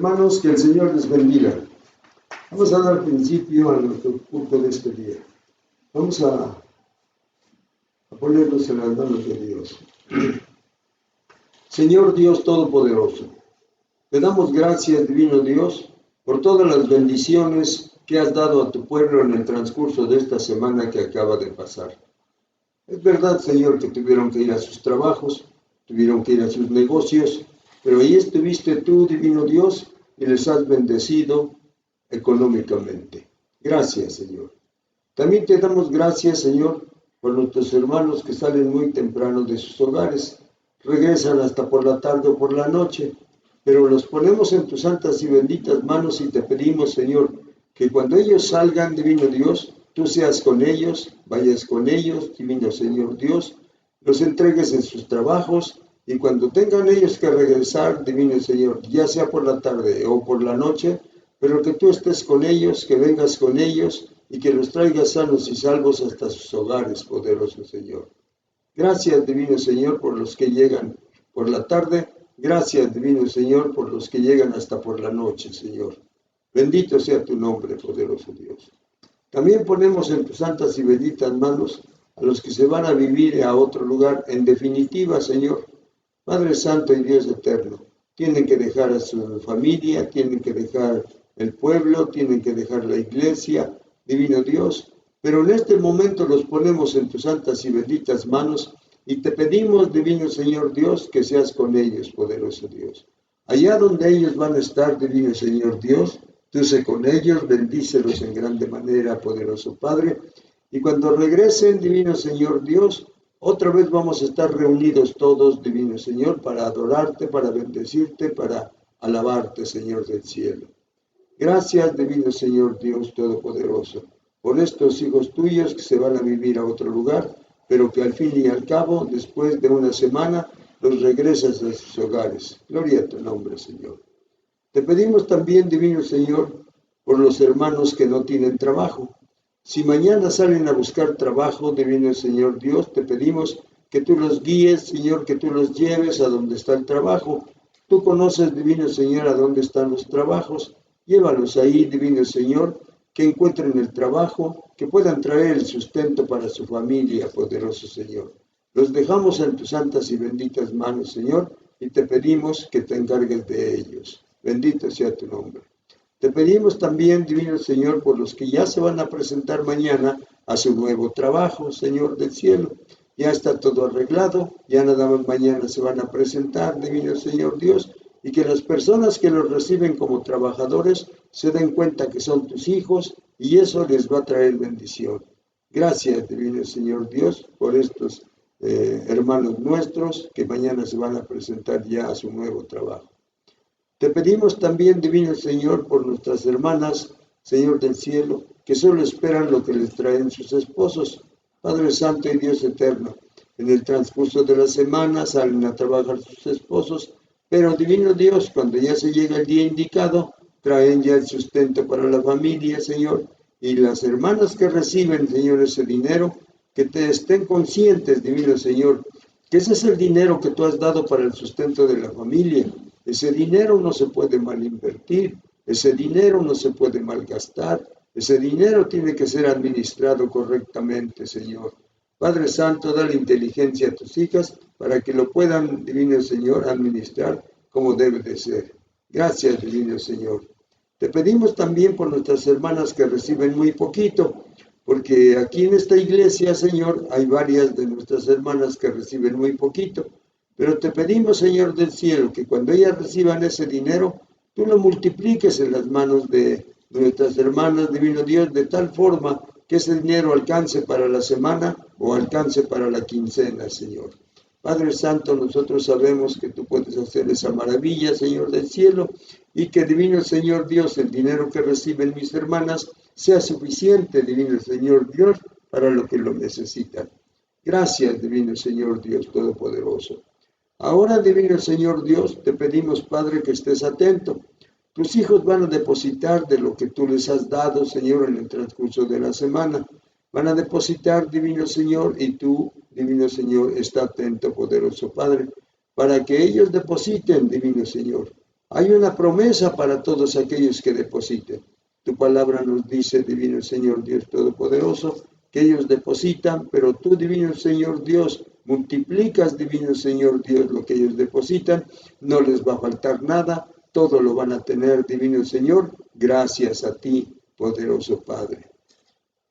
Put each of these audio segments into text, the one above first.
Hermanos, que el Señor les bendiga. Vamos a dar principio a nuestro culto de este día. Vamos a ponernos en las manos de Dios. Señor Dios Todopoderoso, te damos gracias, divino Dios, por todas las bendiciones que has dado a tu pueblo en el transcurso de esta semana que acaba de pasar. Es verdad, Señor, que tuvieron que ir a sus trabajos, tuvieron que ir a sus negocios, pero ahí estuviste tú, divino Dios, y les has bendecido económicamente. Gracias, Señor. También te damos gracias, Señor, por nuestros hermanos que salen muy temprano de sus hogares, regresan hasta por la tarde o por la noche, pero los ponemos en tus santas y benditas manos y te pedimos, Señor, que cuando ellos salgan, divino Dios, tú seas con ellos, vayas con ellos, divino Señor Dios, los entregues en sus trabajos y cuando tengan ellos que regresar, divino Señor, ya sea por la tarde o por la noche, pero que tú estés con ellos, que vengas con ellos y que los traigas sanos y salvos hasta sus hogares, poderoso Señor. Gracias, divino Señor, por los que llegan por la tarde. Gracias, divino Señor, por los que llegan hasta por la noche, Señor. Bendito sea tu nombre, poderoso Dios. También ponemos en tus santas y benditas manos a los que se van a vivir a otro lugar. En definitiva, Señor, Padre Santo y Dios eterno, tienen que dejar a su familia, tienen que dejar el pueblo, tienen que dejar la iglesia, divino Dios, pero en este momento los ponemos en tus santas y benditas manos y te pedimos, divino Señor Dios, que seas con ellos, poderoso Dios. Allá donde ellos van a estar, divino Señor Dios, tú sé con ellos, bendícelos en grande manera, poderoso Padre, y cuando regresen, divino Señor Dios, otra vez vamos a estar reunidos todos, divino Señor, para adorarte, para bendecirte, para alabarte, Señor del cielo. Gracias, divino Señor Dios Todopoderoso, por estos hijos tuyos que se van a vivir a otro lugar, pero que al fin y al cabo, después de una semana, los regresas a sus hogares. Gloria a tu nombre, Señor. Te pedimos también, divino Señor, por los hermanos que no tienen trabajo. Si mañana salen a buscar trabajo, divino Señor Dios, te pedimos que tú los guíes, Señor, que tú los lleves a donde está el trabajo. Tú conoces, divino Señor, a dónde están los trabajos. Llévalos ahí, divino Señor, que encuentren el trabajo, que puedan traer el sustento para su familia, poderoso Señor. Los dejamos en tus santas y benditas manos, Señor, y te pedimos que te encargues de ellos. Bendito sea tu nombre. Te pedimos también, divino Señor, por los que ya se van a presentar mañana a su nuevo trabajo, Señor del cielo. Ya está todo arreglado, ya nada más mañana se van a presentar, divino Señor Dios, y que las personas que los reciben como trabajadores se den cuenta que son tus hijos y eso les va a traer bendición. Gracias, divino Señor Dios, por estos hermanos nuestros que mañana se van a presentar ya a su nuevo trabajo. Te pedimos también, divino Señor, por nuestras hermanas, Señor del cielo, que solo esperan lo que les traen sus esposos. Padre Santo y Dios eterno, en el transcurso de la semana salen a trabajar sus esposos, pero divino Dios, cuando ya se llega el día indicado, traen ya el sustento para la familia, Señor, y las hermanas que reciben, Señor, ese dinero, que te estén conscientes, divino Señor, que ese es el dinero que tú has dado para el sustento de la familia. Ese dinero no se puede mal invertir, ese dinero no se puede malgastar, ese dinero tiene que ser administrado correctamente, Señor. Padre Santo, dale inteligencia a tus hijas para que lo puedan, divino Señor, administrar como debe de ser. Gracias, divino Señor. Te pedimos también por nuestras hermanas que reciben muy poquito, porque aquí en esta iglesia, Señor, hay varias de nuestras hermanas que reciben muy poquito. Pero te pedimos, Señor del cielo, que cuando ellas reciban ese dinero, tú lo multipliques en las manos de nuestras hermanas, divino Dios, de tal forma que ese dinero alcance para la semana o alcance para la quincena, Señor. Padre Santo, nosotros sabemos que tú puedes hacer esa maravilla, Señor del cielo, y que, divino Señor Dios, el dinero que reciben mis hermanas sea suficiente, divino Señor Dios, para lo que lo necesitan. Gracias, divino Señor Dios Todopoderoso. Ahora, divino Señor Dios, te pedimos, Padre, que estés atento. Tus hijos van a depositar de lo que tú les has dado, Señor, en el transcurso de la semana. Van a depositar, divino Señor, y tú, divino Señor, está atento, poderoso Padre, para que ellos depositen, divino Señor. Hay una promesa para todos aquellos que depositen. Tu palabra nos dice, divino Señor Dios Todopoderoso, que ellos depositan, pero tú, divino Señor Dios, multiplicas, divino Señor Dios, lo que ellos depositan, no les va a faltar nada, todo lo van a tener, divino Señor, gracias a ti, poderoso Padre.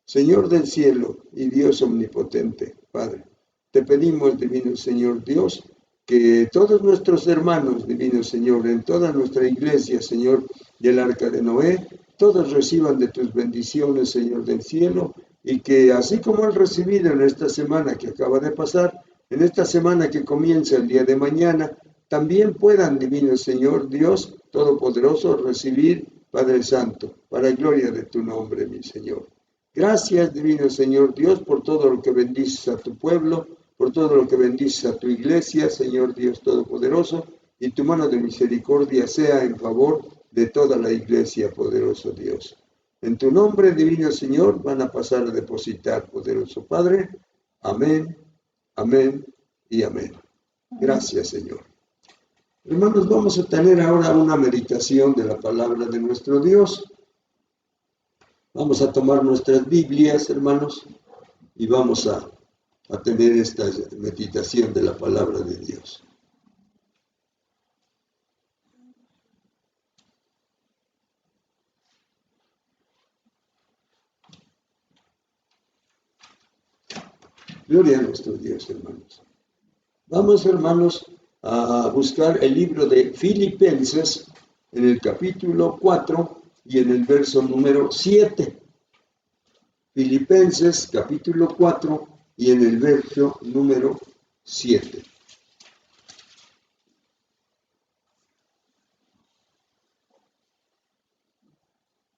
Señor del cielo y Dios omnipotente, Padre, te pedimos, divino Señor Dios, que todos nuestros hermanos, divino Señor, en toda nuestra iglesia, Señor, del Arca de Noé, todos reciban de tus bendiciones, Señor del cielo, y que así como han recibido en esta semana que acaba de pasar, en esta semana que comienza el día de mañana, también puedan, divino Señor Dios Todopoderoso, recibir, Padre Santo, para gloria de tu nombre, mi Señor. Gracias, divino Señor Dios, por todo lo que bendices a tu pueblo, por todo lo que bendices a tu iglesia, Señor Dios Todopoderoso, y tu mano de misericordia sea en favor de toda la iglesia, poderoso Dios. En tu nombre, divino Señor, van a pasar a depositar, poderoso Padre. Amén, amén y amén. Gracias, Señor. Hermanos, vamos a tener ahora una meditación de la palabra de nuestro Dios. Vamos a tomar nuestras Biblias, hermanos, y vamos a tener esta meditación de la palabra de Dios. Gloria a nuestro Dios, hermanos. Vamos, hermanos, a buscar el libro de Filipenses en el capítulo 4 y en el verso número 7. Filipenses capítulo 4 y en el verso número 7.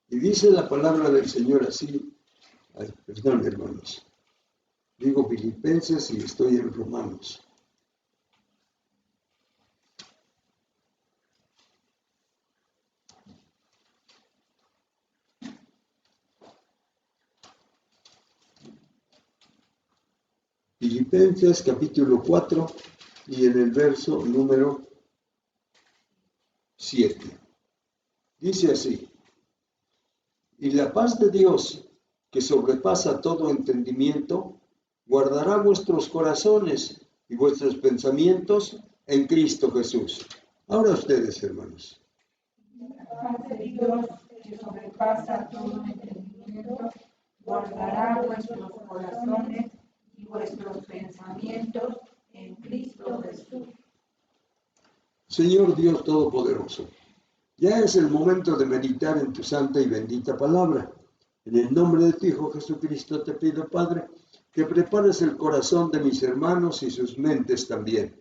Y dice la palabra del Señor así, perdón, hermanos, digo Filipenses y estoy en Romanos. Filipenses capítulo 4 y en el verso número 7. Dice así: y la paz de Dios, que sobrepasa todo entendimiento, guardará vuestros corazones y vuestros pensamientos en Cristo Jesús. Ahora ustedes, hermanos. La paz de Dios, que sobrepasa todo entendimiento, guardará vuestros corazones y vuestros pensamientos en Cristo Jesús. Señor Dios Todopoderoso, ya es el momento de meditar en tu santa y bendita palabra. En el nombre de tu Hijo Jesucristo te pido, Padre, que prepares el corazón de mis hermanos y sus mentes también.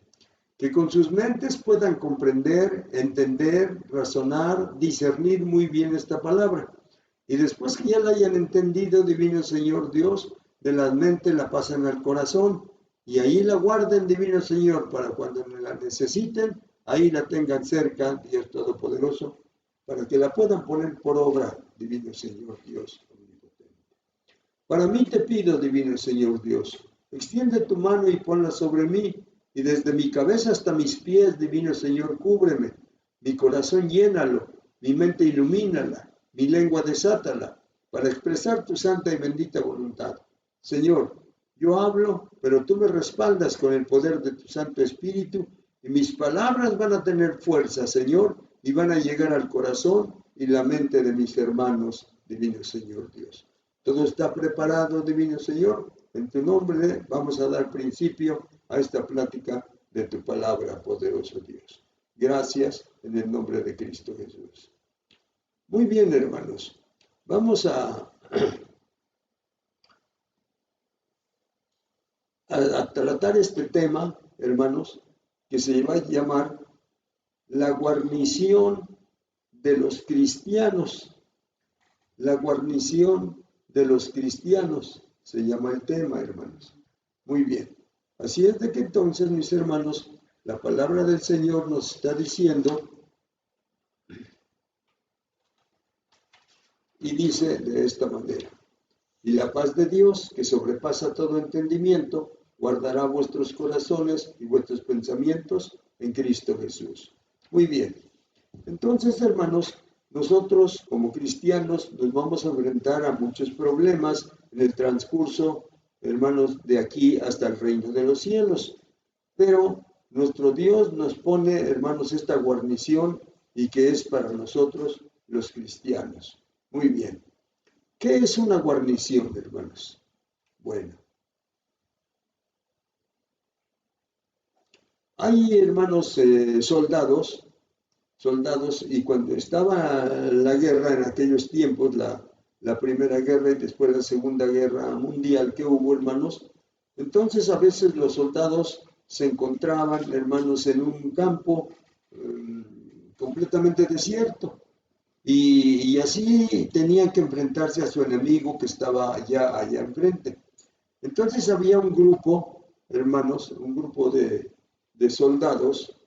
Que con sus mentes puedan comprender, entender, razonar, discernir muy bien esta palabra. Y después que ya la hayan entendido, divino Señor Dios, de la mente la pasan al corazón. Y ahí la guarden, divino Señor, para cuando la necesiten, ahí la tengan cerca, Dios Todopoderoso, para que la puedan poner por obra, divino Señor Dios omnipotente. Para mí te pido, divino Señor Dios, extiende tu mano y ponla sobre mí, y desde mi cabeza hasta mis pies, divino Señor, cúbreme. Mi corazón llénalo, mi mente ilumínala, mi lengua desátala, para expresar tu santa y bendita voluntad. Señor, yo hablo, pero tú me respaldas con el poder de tu Santo Espíritu, y mis palabras van a tener fuerza, Señor, y van a llegar al corazón y la mente de mis hermanos, divino Señor Dios. Todo está preparado, divino Señor. En tu nombre vamos a dar principio a esta plática de tu palabra, poderoso Dios. Gracias en el nombre de Cristo Jesús. Muy bien, hermanos. Vamos a tratar este tema, hermanos, que se va a llamar la guarnición de los cristianos. La guarnición de los cristianos se llama el tema, hermanos. Muy bien. Así es de que entonces, mis hermanos, la palabra del Señor nos está diciendo y dice de esta manera: y la paz de Dios, que sobrepasa todo entendimiento, guardará vuestros corazones y vuestros pensamientos en Cristo Jesús. Muy bien. Entonces, hermanos, nosotros como cristianos nos vamos a enfrentar a muchos problemas en el transcurso, hermanos, de aquí hasta el reino de los cielos. Pero nuestro Dios nos pone, hermanos, esta guarnición y que es para nosotros los cristianos. Muy bien. ¿Qué es una guarnición, hermanos? Bueno, hay, hermanos, soldados, y cuando estaba la guerra en aquellos tiempos, la Primera Guerra y después la Segunda Guerra Mundial que hubo, hermanos, entonces a veces los soldados se encontraban, hermanos, en un campo completamente desierto y así tenían que enfrentarse a su enemigo que estaba allá enfrente. Entonces había un grupo, hermanos, un grupo de soldados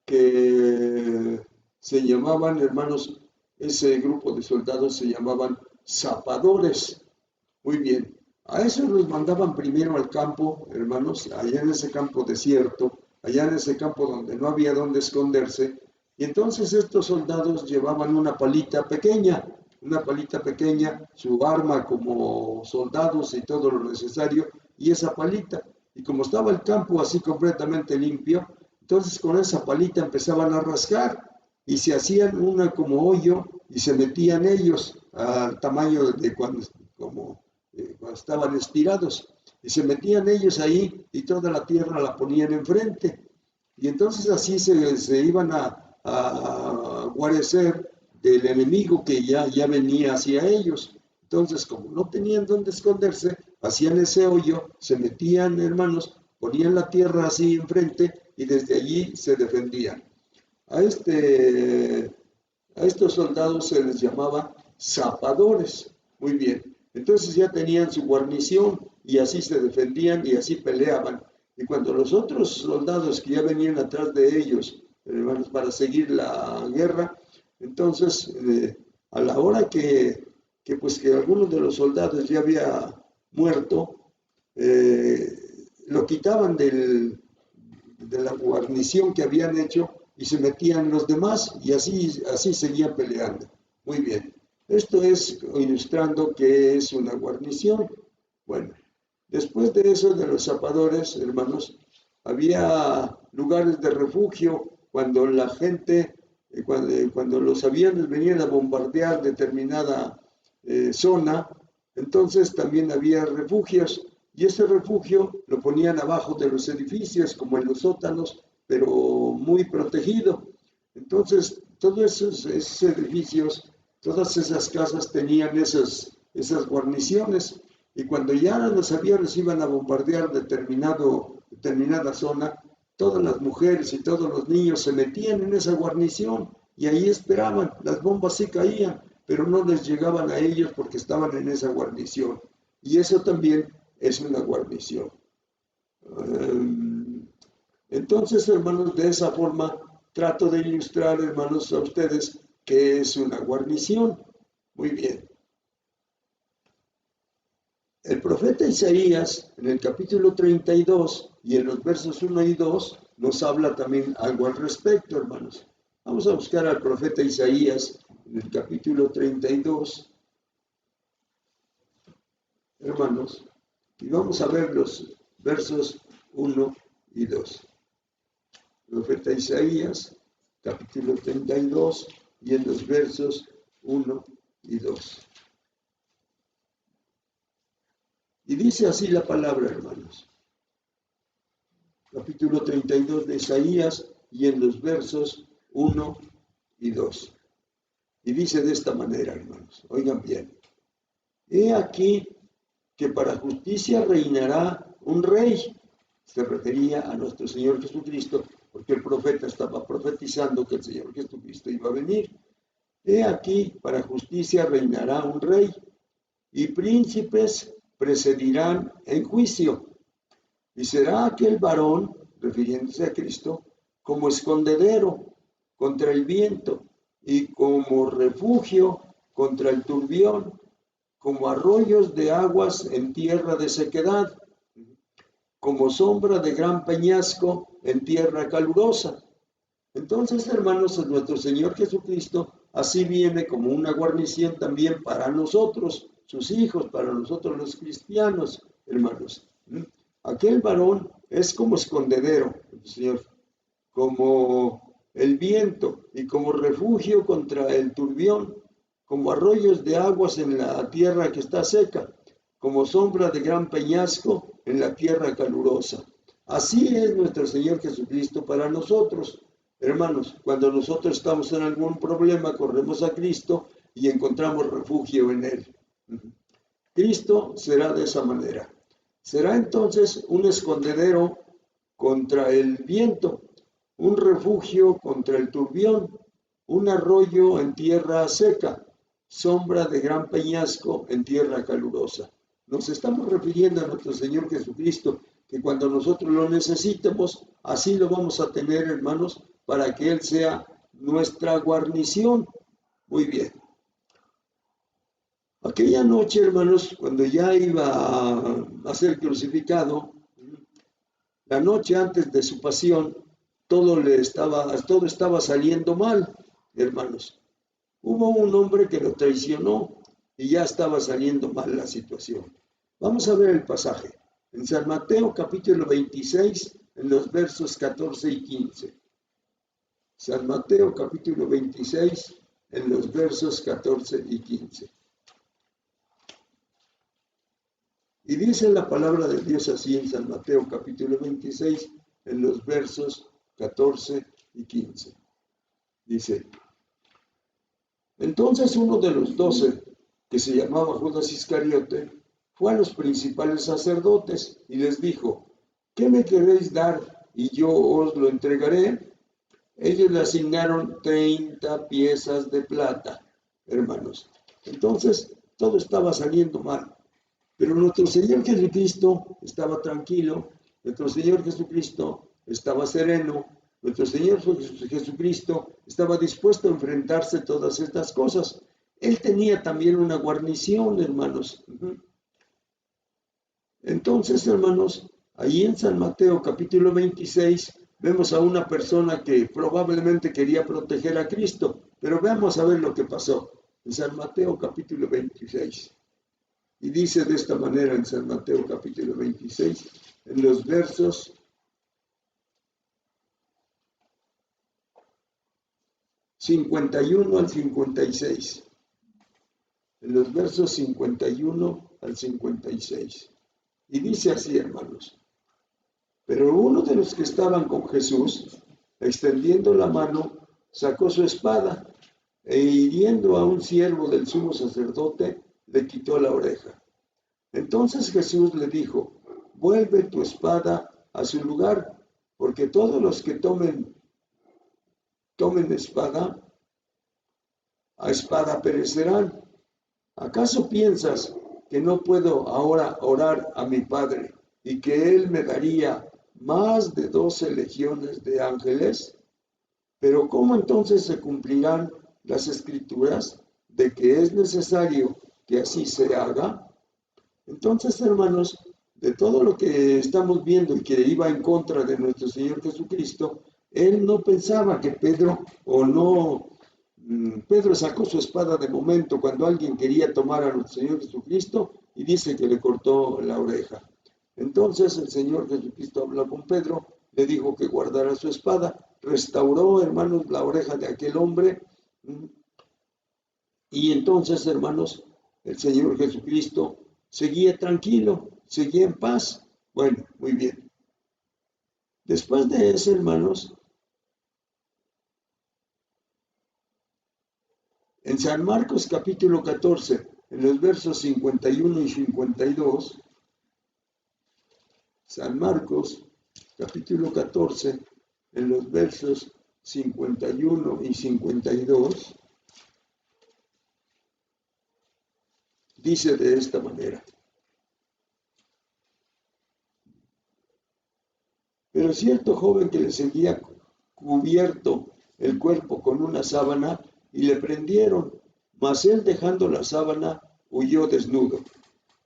que se llamaban, hermanos, ese grupo de soldados se llamaban zapadores. Muy bien, a esos los mandaban primero al campo, hermanos, allá en ese campo desierto, allá en ese campo donde no había dónde esconderse, y entonces estos soldados llevaban una palita pequeña, su arma como soldados y todo lo necesario, y esa palita. Y como estaba el campo así completamente limpio, entonces con esa palita empezaban a rascar y se hacían una como hoyo y se metían ellos al tamaño de cuando estaban estirados. Y se metían ellos ahí y toda la tierra la ponían enfrente. Y entonces así se iban a guarecer del enemigo que ya venía hacia ellos. Entonces, como no tenían dónde esconderse, hacían ese hoyo, se metían, hermanos, ponían la tierra así enfrente y desde allí se defendían. A, a estos soldados se les llamaba zapadores. Muy bien. Entonces ya tenían su guarnición y así se defendían y así peleaban. Y cuando los otros soldados que ya venían atrás de ellos, hermanos, para seguir la guerra, entonces a la hora pues que alguno de los soldados ya había muerto, lo quitaban de la guarnición que habían hecho y se metían los demás y así seguían peleando. Muy bien. Esto es ilustrando que es una guarnición. Bueno, después de eso, de los zapadores, hermanos, había lugares de refugio cuando la gente, cuando los aviones venían a bombardear determinada zona, entonces también había refugios y ese refugio lo ponían abajo de los edificios, como en los sótanos, pero muy protegido. Entonces, todos esos edificios, todas esas casas tenían esas guarniciones y cuando ya los aviones iban a bombardear determinada zona, todas las mujeres y todos los niños se metían en esa guarnición y ahí esperaban. Las bombas sí caían, pero no les llegaban a ellos porque estaban en esa guarnición. Y eso también es una guarnición. Entonces, hermanos, de esa forma trato de ilustrar, hermanos, a ustedes qué es una guarnición. Muy bien. El profeta Isaías, en el capítulo 32 y en los versos 1 y 2, nos habla también algo al respecto, hermanos. Vamos a buscar al profeta Isaías en el capítulo 32, hermanos, y vamos a ver los versos 1 y 2. Profeta Isaías, capítulo 32, y en los versos 1 y 2. Y dice así la palabra, hermanos. Capítulo 32 de Isaías, y en los versos 1 y 2. Y dice de esta manera, hermanos, oigan bien. He aquí que para justicia reinará un rey. Se refería a nuestro Señor Jesucristo, porque el profeta estaba profetizando que el Señor Jesucristo iba a venir. He aquí, para justicia reinará un rey, y príncipes precedirán en juicio. Y será aquel varón, refiriéndose a Cristo, como escondedero contra el viento, y como refugio contra el turbión, como arroyos de aguas en tierra de sequedad, como sombra de gran peñasco en tierra calurosa. Entonces, hermanos, nuestro Señor Jesucristo así viene como una guarnición también para nosotros, sus hijos, para nosotros los cristianos, hermanos. Aquel varón es como escondedero, Señor, como el viento y como refugio contra el turbión, como arroyos de aguas en la tierra que está seca, como sombra de gran peñasco en la tierra calurosa. Así es nuestro Señor Jesucristo para nosotros. Hermanos, cuando nosotros estamos en algún problema, corremos a Cristo y encontramos refugio en Él. Cristo será de esa manera. Será entonces un escondedero contra el viento, un refugio contra el turbión, un arroyo en tierra seca, sombra de gran peñasco en tierra calurosa. Nos estamos refiriendo a nuestro Señor Jesucristo, que cuando nosotros lo necesitemos, así lo vamos a tener, hermanos, para que Él sea nuestra guarnición. Muy bien. Aquella noche, hermanos, cuando ya iba a ser crucificado, la noche antes de su pasión, todo estaba saliendo mal, hermanos. Hubo un hombre que lo traicionó y ya estaba saliendo mal la situación. Vamos a ver el pasaje. En San Mateo capítulo 26, en los versos 14 y 15. San Mateo capítulo 26, en los versos 14 y 15. Y dice la palabra de Dios así en San Mateo capítulo 26, en los versos 14 y 15. Dice, entonces uno de los 12, que se llamaba Judas Iscariote, fue a los principales sacerdotes y les dijo, ¿qué me queréis dar y yo os lo entregaré? Ellos le asignaron 30 piezas de plata, hermanos. Entonces todo estaba saliendo mal. Pero nuestro Señor Jesucristo estaba tranquilo, nuestro Señor Jesucristo estaba sereno, nuestro Señor Jesucristo estaba dispuesto a enfrentarse a todas estas cosas. Él tenía también una guarnición, hermanos. Entonces, hermanos, ahí en San Mateo capítulo 26 vemos a una persona que probablemente quería proteger a Cristo, pero veamos a ver lo que pasó en San Mateo capítulo 26. Y dice de esta manera en San Mateo capítulo 26, en los versos 51 al 56. En los versos 51 al 56. Y dice así, hermanos. Pero uno de los que estaban con Jesús, extendiendo la mano, sacó su espada e hiriendo a un siervo del sumo sacerdote, le quitó la oreja. Entonces Jesús le dijo, vuelve tu espada a su lugar, porque todos los que tomen espada, a espada perecerán. ¿Acaso piensas que no puedo ahora orar a mi Padre y que Él me daría más de 12 legiones de ángeles? Pero ¿cómo entonces se cumplirán las escrituras de que es necesario que así se haga? Entonces, hermanos, de todo lo que estamos viendo y que iba en contra de nuestro Señor Jesucristo, Él no pensaba que Pedro sacó su espada de momento cuando alguien quería tomar a nuestro Señor Jesucristo y dice que le cortó la oreja. Entonces el Señor Jesucristo habló con Pedro, le dijo que guardara su espada, restauró, hermanos, la oreja de aquel hombre. Y entonces, hermanos, el Señor Jesucristo seguía tranquilo, seguía en paz. Bueno, muy bien. Después de eso, hermanos, en San Marcos capítulo 14, en los versos 51 y 52, San Marcos capítulo 14, en los versos 51 y 52, dice de esta manera. Pero cierto joven que le seguía cubierto el cuerpo con una sábana y le prendieron, mas él dejando la sábana huyó desnudo.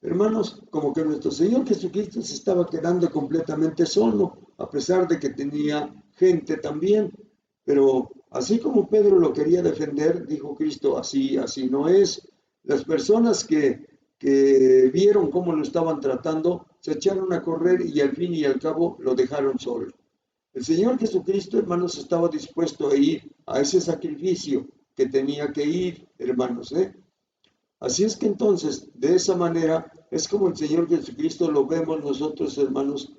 Hermanos, como que nuestro Señor Jesucristo se estaba quedando completamente solo, a pesar de que tenía gente también. Pero así como Pedro lo quería defender, dijo Cristo, así no es. Las personas que vieron cómo lo estaban tratando, se echaron a correr y al fin y al cabo lo dejaron solo. El Señor Jesucristo, hermanos, estaba dispuesto a ir a ese sacrificio que tenía que ir, hermanos, ¿eh? Así es que entonces, de esa manera, es como el Señor Jesucristo lo vemos nosotros, hermanos,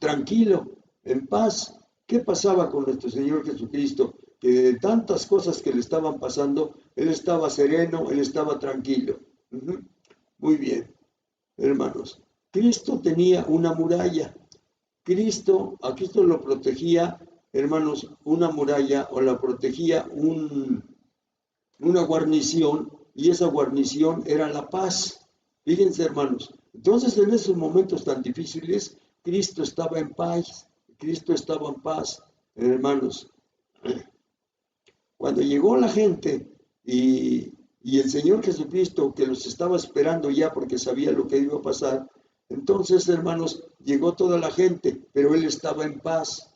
tranquilo, en paz. ¿Qué pasaba con nuestro Señor Jesucristo? Que de tantas cosas que le estaban pasando, Él estaba sereno, Él estaba tranquilo. Muy bien, hermanos. Cristo tenía una muralla. A Cristo lo protegía, hermanos, una muralla o la protegía una guarnición, y esa guarnición era la paz. Fíjense, hermanos, entonces en esos momentos tan difíciles, Cristo estaba en paz, hermanos. Cuando llegó la gente y el Señor Jesucristo, que los estaba esperando ya porque sabía lo que iba a pasar, entonces, hermanos, llegó toda la gente, pero Él estaba en paz.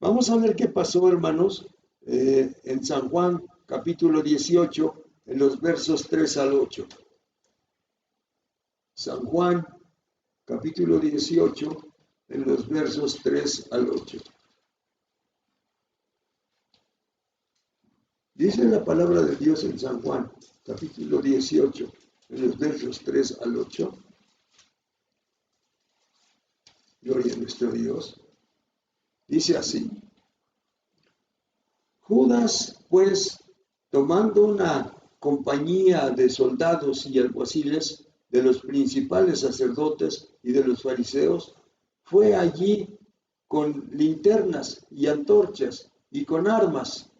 Vamos a ver qué pasó, hermanos, en San Juan, capítulo 18, en los versos 3 al 8. San Juan, capítulo 18, en los versos 3 al 8. Dice la palabra de Dios en San Juan, capítulo 18, en los versos 3 al 8. Gloria a nuestro Dios. Dice así: Judas, pues, tomando una compañía de soldados y alguaciles, de los principales sacerdotes y de los fariseos, fue allí con linternas y antorchas y con armas.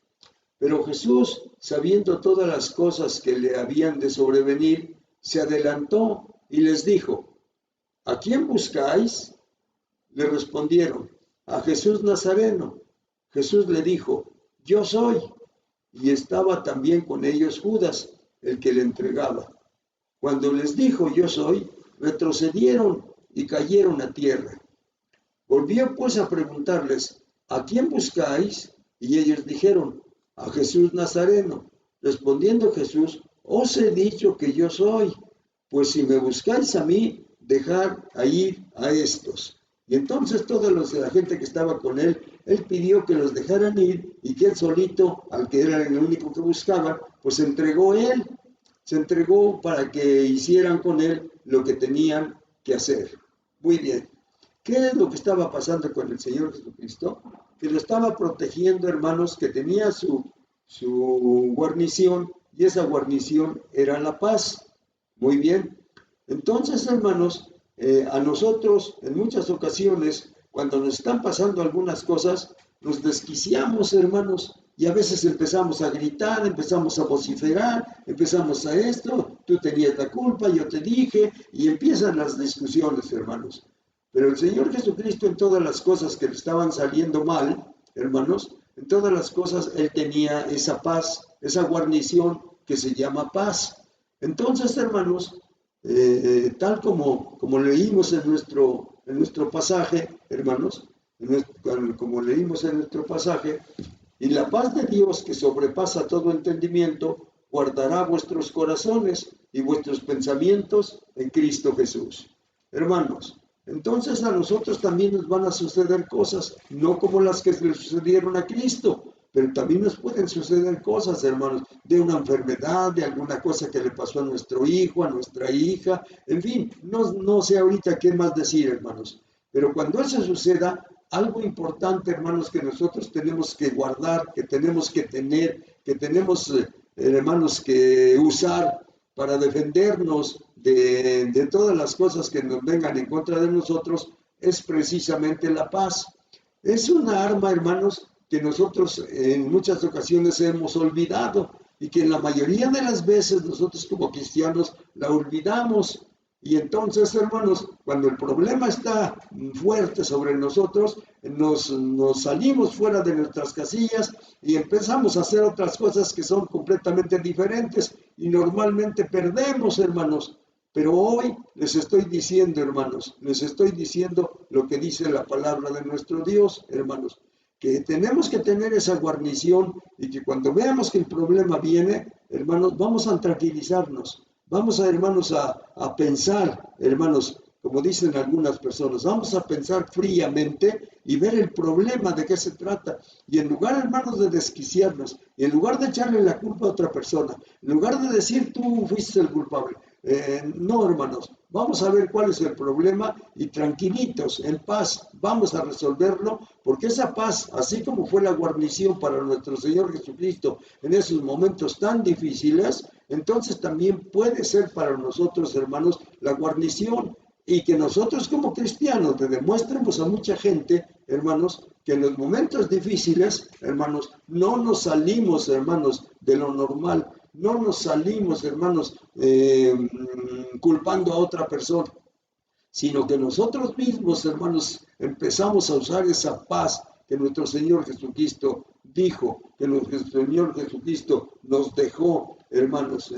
Pero Jesús, sabiendo todas las cosas que le habían de sobrevenir, se adelantó y les dijo: ¿A quién buscáis? Le respondieron: a Jesús Nazareno. Jesús le dijo: Yo soy. Y estaba también con ellos Judas, el que le entregaba. Cuando les dijo: Yo soy, retrocedieron y cayeron a tierra. Volvió pues a preguntarles: ¿A quién buscáis? Y ellos dijeron: a Jesús Nazareno. Respondiendo Jesús: Os he dicho que yo soy. Pues si me buscáis a mí, dejad ir a estos. Y entonces toda la gente que estaba con él pidió que los dejaran ir y que él solito, al que era el único que buscaba, pues se entregó para que hicieran con él lo que tenían que hacer. Muy bien. ¿Qué es lo que estaba pasando con el Señor Jesucristo? Que lo estaba protegiendo, hermanos, que tenía su guarnición, y esa guarnición era la paz. Muy bien. Entonces, hermanos, a nosotros en muchas ocasiones, cuando nos están pasando algunas cosas, nos desquiciamos, hermanos, y a veces empezamos a gritar, empezamos a vociferar, empezamos a esto, tú tenías la culpa, yo te dije, y empiezan las discusiones, hermanos. Pero el Señor Jesucristo, en todas las cosas que le estaban saliendo mal, hermanos, en todas las cosas Él tenía esa paz, esa guarnición que se llama paz. Entonces, hermanos, tal como leímos en nuestro pasaje, hermanos, como leímos en nuestro pasaje, y la paz de Dios que sobrepasa todo entendimiento, guardará vuestros corazones y vuestros pensamientos en Cristo Jesús. Hermanos, entonces a nosotros también nos van a suceder cosas, no como las que le sucedieron a Cristo, pero también nos pueden suceder cosas, hermanos, de una enfermedad, de alguna cosa que le pasó a nuestro hijo, a nuestra hija, en fin, no sé ahorita qué más decir, hermanos. Pero cuando eso suceda, algo importante, hermanos, que nosotros tenemos que guardar, que tenemos que tener, que tenemos, hermanos, que usar para defendernos de todas las cosas que nos vengan en contra de nosotros, es precisamente la paz. Es una arma, hermanos, que nosotros en muchas ocasiones hemos olvidado y que en la mayoría de las veces nosotros como cristianos la olvidamos. Y entonces, hermanos, cuando el problema está fuerte sobre nosotros, nos salimos fuera de nuestras casillas y empezamos a hacer otras cosas que son completamente diferentes y normalmente perdemos, hermanos. Pero hoy les estoy diciendo, hermanos, les estoy diciendo lo que dice la palabra de nuestro Dios, hermanos, que tenemos que tener esa guarnición y que cuando veamos que el problema viene, hermanos, vamos a tranquilizarnos, vamos a, hermanos, a pensar, hermanos, como dicen algunas personas, vamos a pensar fríamente y ver el problema de qué se trata. Y en lugar, hermanos, de desquiciarnos, y en lugar de echarle la culpa a otra persona, en lugar de decir tú fuiste el culpable, no, hermanos, vamos a ver cuál es el problema y tranquilitos, en paz, vamos a resolverlo, porque esa paz, así como fue la guarnición para nuestro Señor Jesucristo en esos momentos tan difíciles, entonces también puede ser para nosotros, hermanos, la guarnición. Y que nosotros como cristianos le demuestremos a mucha gente, hermanos, que en los momentos difíciles, hermanos, no nos salimos, hermanos, de lo normal, no nos salimos, hermanos, culpando a otra persona, sino que nosotros mismos, hermanos, empezamos a usar esa paz que nuestro Señor Jesucristo dijo, que nuestro Señor Jesucristo nos dejó, hermanos,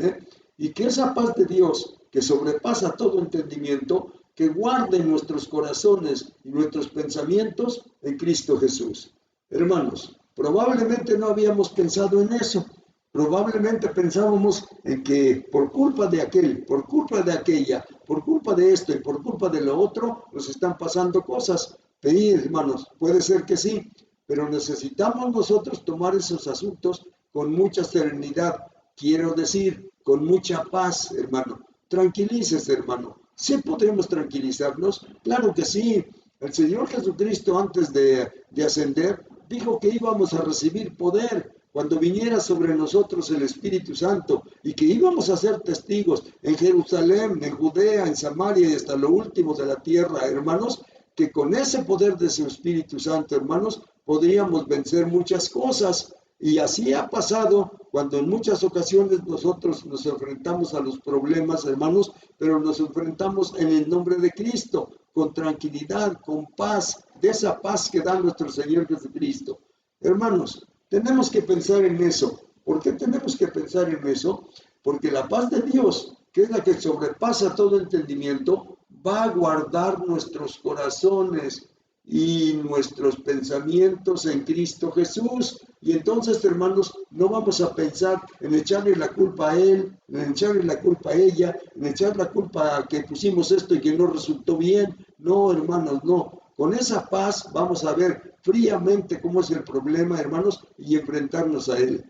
y que esa paz de Dios, que sobrepasa todo entendimiento, que guarde nuestros corazones y nuestros pensamientos en Cristo Jesús. Hermanos, probablemente no habíamos pensado en eso. Probablemente pensábamos en que por culpa de aquel, por culpa de aquella, por culpa de esto y por culpa de lo otro, nos están pasando cosas. Sí, hermanos, puede ser que sí, pero necesitamos nosotros tomar esos asuntos con mucha serenidad. Quiero decir, con mucha paz, hermano. Tranquilícese, hermano. ¿Sí podremos tranquilizarnos? Claro que sí. El Señor Jesucristo, antes de ascender, dijo que íbamos a recibir poder cuando viniera sobre nosotros el Espíritu Santo y que íbamos a ser testigos en Jerusalén, en Judea, en Samaria y hasta lo último de la tierra, hermanos, que con ese poder de su Espíritu Santo, hermanos, podríamos vencer muchas cosas. Y así ha pasado cuando en muchas ocasiones nosotros nos enfrentamos a los problemas, hermanos, pero nos enfrentamos en el nombre de Cristo, con tranquilidad, con paz, de esa paz que da nuestro Señor Jesucristo. Hermanos, tenemos que pensar en eso. ¿Por qué tenemos que pensar en eso? Porque la paz de Dios, que es la que sobrepasa todo entendimiento, va a guardar nuestros corazones y nuestros pensamientos en Cristo Jesús. Y entonces, hermanos, no vamos a pensar en echarle la culpa a él, en echarle la culpa a ella, en echar la culpa a que pusimos esto y que no resultó bien. No, hermanos, no. Con esa paz vamos a ver fríamente cómo es el problema, hermanos, y enfrentarnos a él.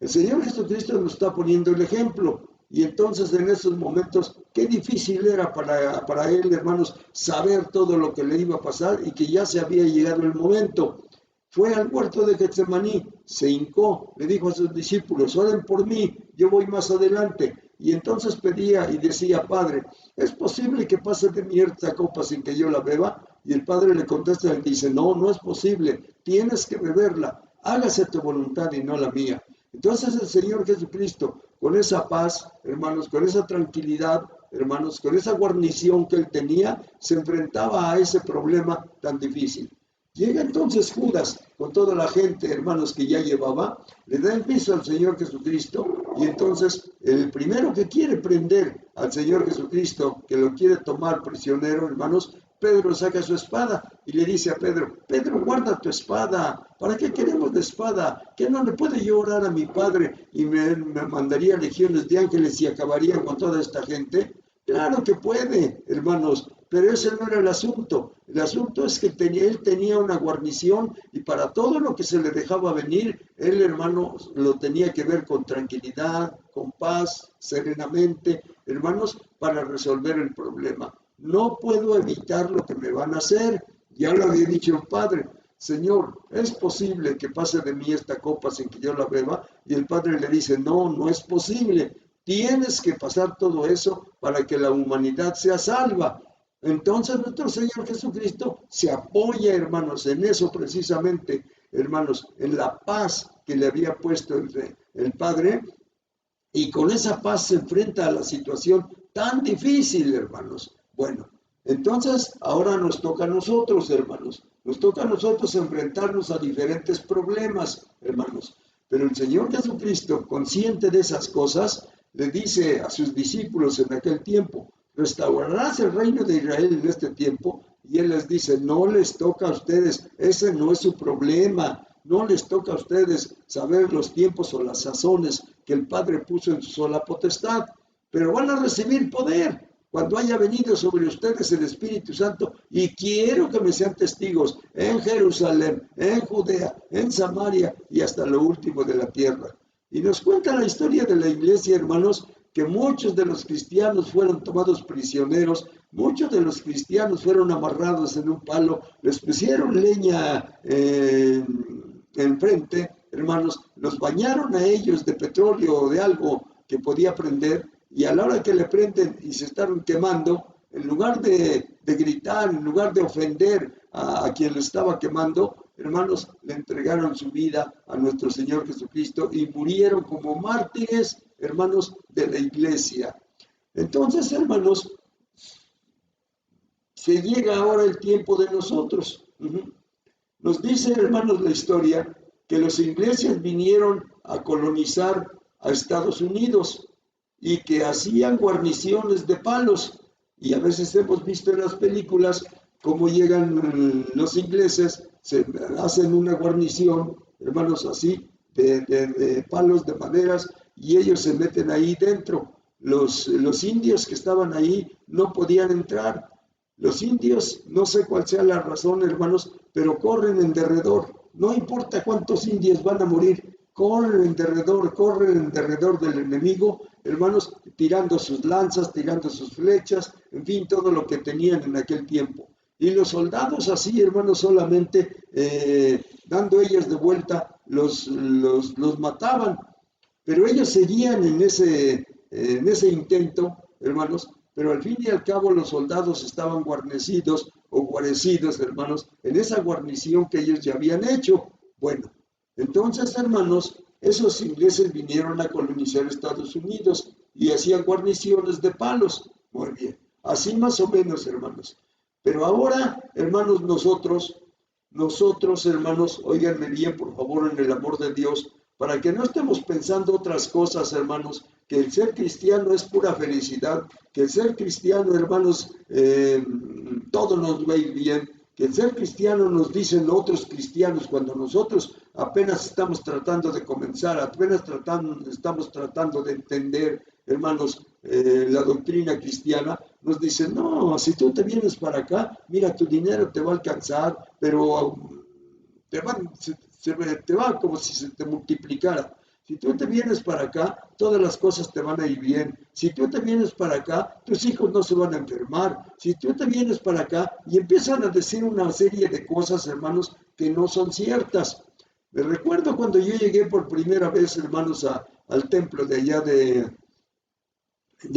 El Señor Jesucristo nos está poniendo el ejemplo. Y entonces en esos momentos, qué difícil era para él, hermanos, saber todo lo que le iba a pasar y que ya se había llegado el momento. Fue al huerto de Getsemaní, se hincó, le dijo a sus discípulos, oren por mí, yo voy más adelante. Y entonces pedía y decía, Padre, ¿es posible que pase de mí esta copa sin que yo la beba? Y el Padre le contesta y dice, no, no es posible, tienes que beberla, hágase tu voluntad y no la mía. Entonces el Señor Jesucristo, con esa paz, hermanos, con esa tranquilidad, hermanos, con esa guarnición que él tenía, se enfrentaba a ese problema tan difícil. Llega entonces Judas con toda la gente, hermanos, que ya llevaba, le da el piso al Señor Jesucristo y entonces el primero que quiere prender al Señor Jesucristo, que lo quiere tomar prisionero, hermanos, Pedro saca su espada y le dice a Pedro, Pedro, guarda tu espada, ¿para qué queremos de espada? ¿Que no le puede yo orar a mi Padre y me mandaría legiones de ángeles y acabaría con toda esta gente? Claro que puede, hermanos, pero ese no era el asunto. El asunto es que él tenía una guarnición y para todo lo que se le dejaba venir, él, hermano, lo tenía que ver con tranquilidad, con paz, serenamente, hermanos, para resolver el problema. No puedo evitar lo que me van a hacer. Ya lo había dicho el Padre. Señor, ¿es posible que pase de mí esta copa sin que yo la beba? Y el Padre le dice, no, no es posible. Tienes que pasar todo eso para que la humanidad sea salva. Entonces nuestro Señor Jesucristo se apoya, hermanos, en eso precisamente, hermanos, en la paz que le había puesto el Padre, y con esa paz se enfrenta a la situación tan difícil, hermanos. Bueno, entonces ahora nos toca a nosotros, hermanos. Nos toca a nosotros enfrentarnos a diferentes problemas, hermanos. Pero el Señor Jesucristo, consciente de esas cosas, le dice a sus discípulos en aquel tiempo, restaurarás el reino de Israel en este tiempo. Y Él les dice, no les toca a ustedes, ese no es su problema, no les toca a ustedes saber los tiempos o las sazones que el Padre puso en su sola potestad, pero van a recibir poder cuando haya venido sobre ustedes el Espíritu Santo, y quiero que me sean testigos en Jerusalén, en Judea, en Samaria y hasta lo último de la tierra. Y nos cuenta la historia de la iglesia, hermanos, que muchos de los cristianos fueron tomados prisioneros, muchos de los cristianos fueron amarrados en un palo, les pusieron leña enfrente, hermanos, los bañaron a ellos de petróleo o de algo que podía prender, y a la hora que le prenden y se estaban quemando, en lugar de gritar, en lugar de ofender a quien lo estaba quemando, hermanos, le entregaron su vida a nuestro Señor Jesucristo y murieron como mártires, hermanos, de la iglesia. Entonces, hermanos, se llega ahora el tiempo de nosotros. Nos dice, hermanos, la historia que los ingleses vinieron a colonizar a Estados Unidos y que hacían guarniciones de palos. Y a veces hemos visto en las películas cómo llegan los ingleses, se hacen una guarnición, hermanos, así, de palos, de maderas, y ellos se meten ahí dentro. Los indios que estaban ahí no podían entrar. Los indios, no sé cuál sea la razón, hermanos, pero corren en derredor. No importa cuántos indios van a morir, corren en derredor del enemigo, hermanos, tirando sus lanzas, tirando sus flechas, en fin, todo lo que tenían en aquel tiempo. Y los soldados así, hermanos, solamente dando ellos de vuelta, los mataban. Pero ellos seguían en ese intento, hermanos, pero al fin y al cabo los soldados estaban guarnecidos o guarecidos, hermanos, en esa guarnición que ellos ya habían hecho. Bueno, entonces, hermanos, esos ingleses vinieron a colonizar Estados Unidos y hacían guarniciones de palos. Muy bien, así más o menos, hermanos. Pero ahora, hermanos, nosotros, hermanos, óiganme bien, por favor, en el amor de Dios, para que no estemos pensando otras cosas, hermanos, que el ser cristiano es pura felicidad, que el ser cristiano, hermanos, todo nos va a ir bien, que el ser cristiano nos dicen otros cristianos cuando nosotros apenas estamos tratando de comenzar, estamos tratando de entender, hermanos, la doctrina cristiana, nos dicen, no, si tú te vienes para acá, mira, tu dinero te va a alcanzar, pero te va como si se te multiplicara. Si tú te vienes para acá, todas las cosas te van a ir bien. Si tú te vienes para acá, tus hijos no se van a enfermar. Si tú te vienes para acá, y empiezan a decir una serie de cosas, hermanos, que no son ciertas. Me recuerdo cuando yo llegué por primera vez, hermanos, al templo de allá de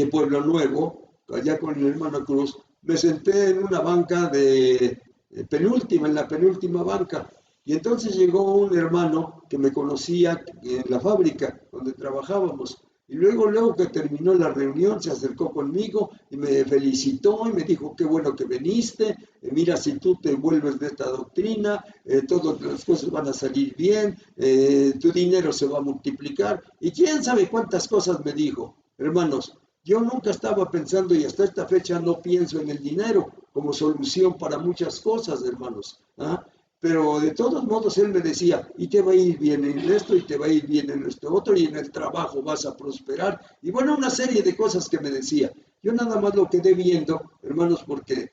Pueblo Nuevo, allá con el hermano Cruz, me senté en una banca en la penúltima banca. Y entonces llegó un hermano que me conocía en la fábrica donde trabajábamos. Y luego que terminó la reunión, se acercó conmigo y me felicitó y me dijo, qué bueno que viniste, mira, si tú te vuelves de esta doctrina, todas las cosas van a salir bien, tu dinero se va a multiplicar. Y quién sabe cuántas cosas me dijo. Hermanos, yo nunca estaba pensando y hasta esta fecha no pienso en el dinero como solución para muchas cosas, hermanos. Pero de todos modos él me decía, y te va a ir bien en esto, y te va a ir bien en esto otro, y en el trabajo vas a prosperar. Y bueno, una serie de cosas que me decía. Yo nada más lo quedé viendo, hermanos, porque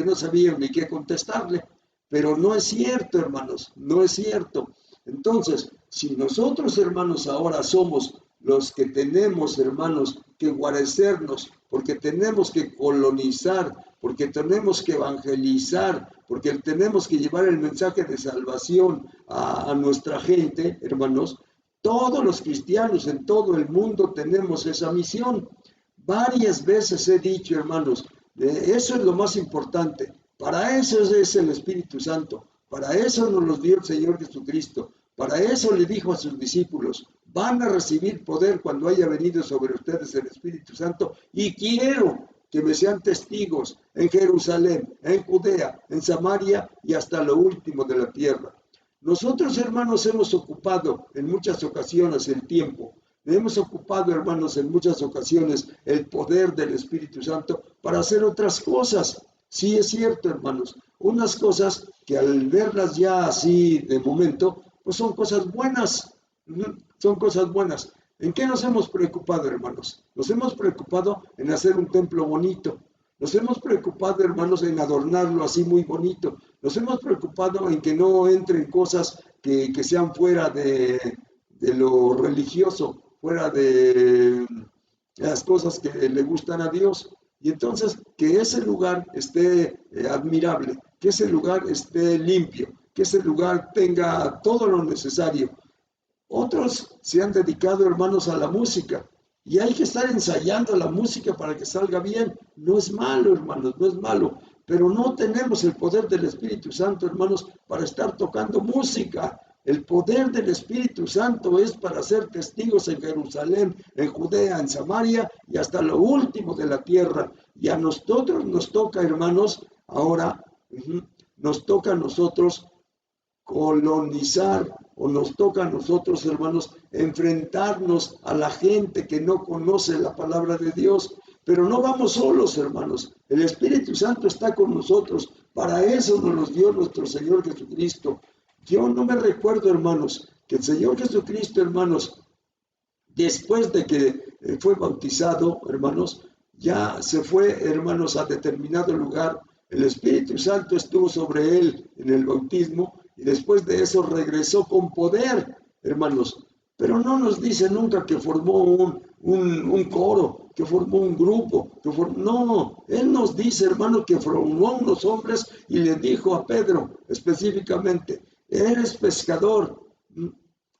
no sabía ni qué contestarle. Pero no es cierto, hermanos, no es cierto. Entonces, si nosotros, hermanos, ahora somos los que tenemos, hermanos, que guarecernos, porque tenemos que colonizar, porque tenemos que evangelizar, porque tenemos que llevar el mensaje de salvación a nuestra gente, hermanos. Todos los cristianos en todo el mundo tenemos esa misión. Varias veces he dicho, hermanos, eso es lo más importante. Para eso es el Espíritu Santo. Para eso nos lo dio el Señor Jesucristo. Para eso le dijo a sus discípulos, van a recibir poder cuando haya venido sobre ustedes el Espíritu Santo, y quiero que me sean testigos en Jerusalén, en Judea, en Samaria y hasta lo último de la tierra. Nosotros, hermanos, hemos ocupado en muchas ocasiones el tiempo, hemos ocupado, hermanos, en muchas ocasiones el poder del Espíritu Santo para hacer otras cosas. Sí, es cierto, hermanos. Unas cosas que al verlas ya así de momento, pues son cosas buenas. Son cosas buenas. ¿En qué nos hemos preocupado, hermanos? Nos hemos preocupado en hacer un templo bonito. Nos hemos preocupado, hermanos, en adornarlo así muy bonito. Nos hemos preocupado en que no entren cosas que sean fuera de lo religioso, fuera de las cosas que le gustan a Dios. Y entonces que ese lugar esté admirable, que ese lugar esté limpio, que ese lugar tenga todo lo necesario. Otros se han dedicado, hermanos, a la música. Y hay que estar ensayando la música para que salga bien. No es malo, hermanos, no es malo. Pero no tenemos el poder del Espíritu Santo, hermanos, para estar tocando música. El poder del Espíritu Santo es para ser testigos en Jerusalén, en Judea, en Samaria y hasta lo último de la tierra. Y a nosotros nos toca, hermanos, ahora nos toca a nosotros colonizar, o nos toca a nosotros, hermanos, enfrentarnos a la gente que no conoce la palabra de Dios. Pero no vamos solos, hermanos. El Espíritu Santo está con nosotros. Para eso nos los dio nuestro Señor Jesucristo. Yo no me recuerdo, hermanos, que el Señor Jesucristo, hermanos, después de que fue bautizado, hermanos, ya se fue, hermanos, a determinado lugar. El Espíritu Santo estuvo sobre él en el bautismo y después de eso regresó con poder, hermanos. Pero no nos dice nunca que formó un coro, que formó un grupo. No, él nos dice, hermanos, que formó unos hombres y le dijo a Pedro específicamente, eres pescador,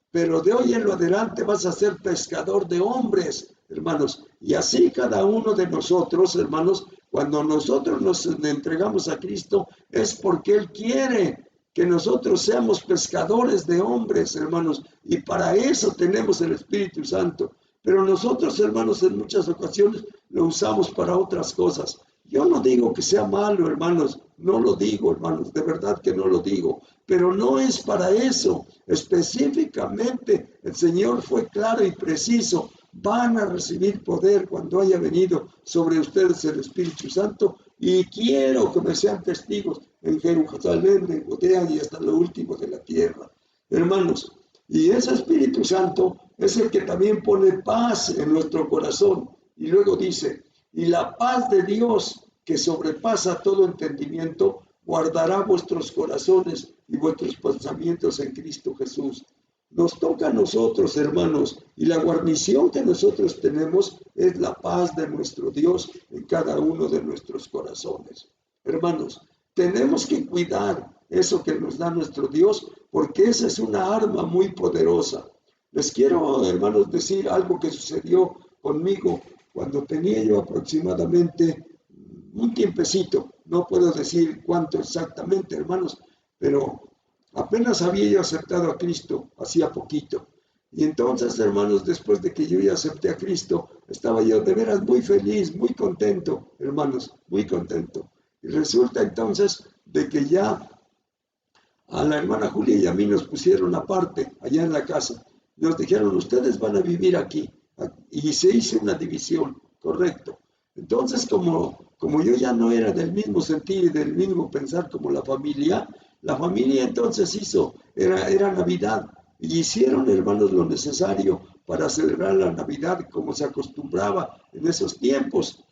pero de hoy en lo adelante vas a ser pescador de hombres, hermanos. Y así cada uno de nosotros, hermanos, cuando nosotros nos entregamos a Cristo, es porque Él quiere que nosotros seamos pescadores de hombres, hermanos. Y para eso tenemos el Espíritu Santo. Pero nosotros, hermanos, en muchas ocasiones lo usamos para otras cosas. Yo no digo que sea malo, hermanos, no lo digo, hermanos, de verdad que no lo digo, pero no es para eso. Específicamente, el Señor fue claro y preciso. Van a recibir poder cuando haya venido sobre ustedes el Espíritu Santo y quiero que me sean testigos en Jerusalén, en Judea y hasta lo último de la tierra. Hermanos, y ese Espíritu Santo es el que también pone paz en nuestro corazón. Y luego dice, y la paz de Dios, que sobrepasa todo entendimiento, guardará vuestros corazones y vuestros pensamientos en Cristo Jesús. Nos toca a nosotros, hermanos, y la guarnición que nosotros tenemos es la paz de nuestro Dios en cada uno de nuestros corazones. Hermanos, tenemos que cuidar eso que nos da nuestro Dios, porque esa es una arma muy poderosa. Les quiero, hermanos, decir algo que sucedió conmigo cuando tenía yo aproximadamente un tiempecito. No puedo decir cuánto exactamente, hermanos, pero apenas había yo aceptado a Cristo, hacía poquito. Y entonces, hermanos, después de que yo ya acepté a Cristo, estaba yo de veras muy feliz, muy contento, hermanos, muy contento. Y resulta entonces de que ya a la hermana Julia y a mí nos pusieron aparte, allá en la casa. Nos dijeron, ustedes van a vivir aquí. Y se hizo una división, correcto. Entonces, como yo ya no era del mismo sentir y del mismo pensar como la familia entonces era Navidad. Y hicieron, hermanos, lo necesario para celebrar la Navidad como se acostumbraba en esos tiempos.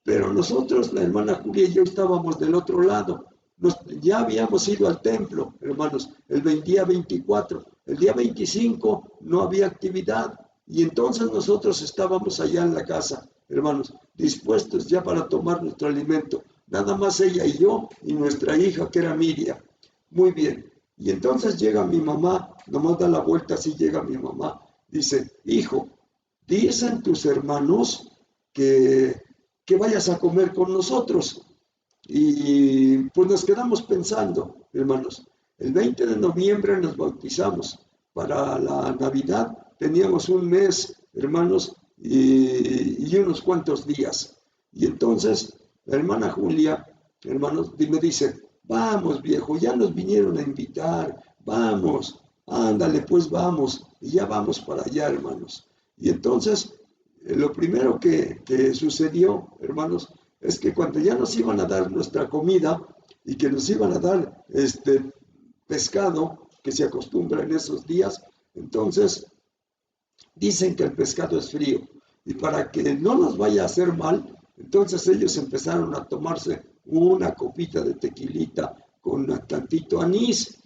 Pero nosotros, la hermana Julia y yo, estábamos del otro lado. Ya habíamos ido al templo, hermanos, el día 24. El día 25 no había actividad. Y entonces nosotros estábamos allá en la casa, hermanos, dispuestos ya para tomar nuestro alimento. Nada más ella y yo y nuestra hija, que era Miriam. Muy bien. Y entonces llega mi mamá, nomás da la vuelta, así llega mi mamá. Dice, hijo, dicen tus hermanos que vayas a comer con nosotros. Y pues nos quedamos pensando, hermanos, el 20 de noviembre nos bautizamos. Para la Navidad teníamos un mes, hermanos, y unos cuantos días. Y entonces la hermana Julia, hermanos, me dice, vamos viejo, ya nos vinieron a invitar, vamos, ándale, pues vamos, y ya vamos para allá, hermanos. Y entonces, lo primero que sucedió, hermanos, es que cuando ya nos iban a dar nuestra comida y que nos iban a dar pescado, que se acostumbra en esos días, entonces dicen que el pescado es frío. Y para que no nos vaya a hacer mal, entonces ellos empezaron a tomarse una copita de tequilita con tantito anís,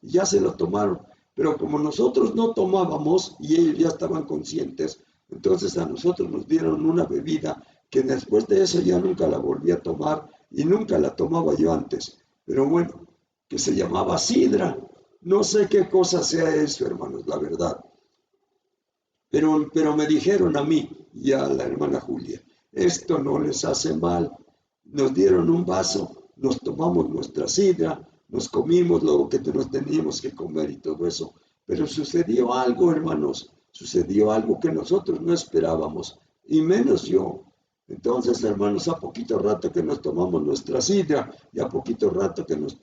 ya se lo tomaron. Pero como nosotros no tomábamos y ellos ya estaban conscientes, entonces a nosotros nos dieron una bebida que después de eso ya nunca la volví a tomar y nunca la tomaba yo antes. Pero bueno, que se llamaba sidra. No sé qué cosa sea eso, hermanos, la verdad. Pero me dijeron a mí y a la hermana Julia, esto no les hace mal. Nos dieron un vaso, nos tomamos nuestra sidra, nos comimos lo que nos teníamos que comer y todo eso. Pero sucedió algo, hermanos, sucedió algo que nosotros no esperábamos, y menos yo. Entonces, hermanos, a poquito rato que nos tomamos nuestra sidra y a poquito rato que nos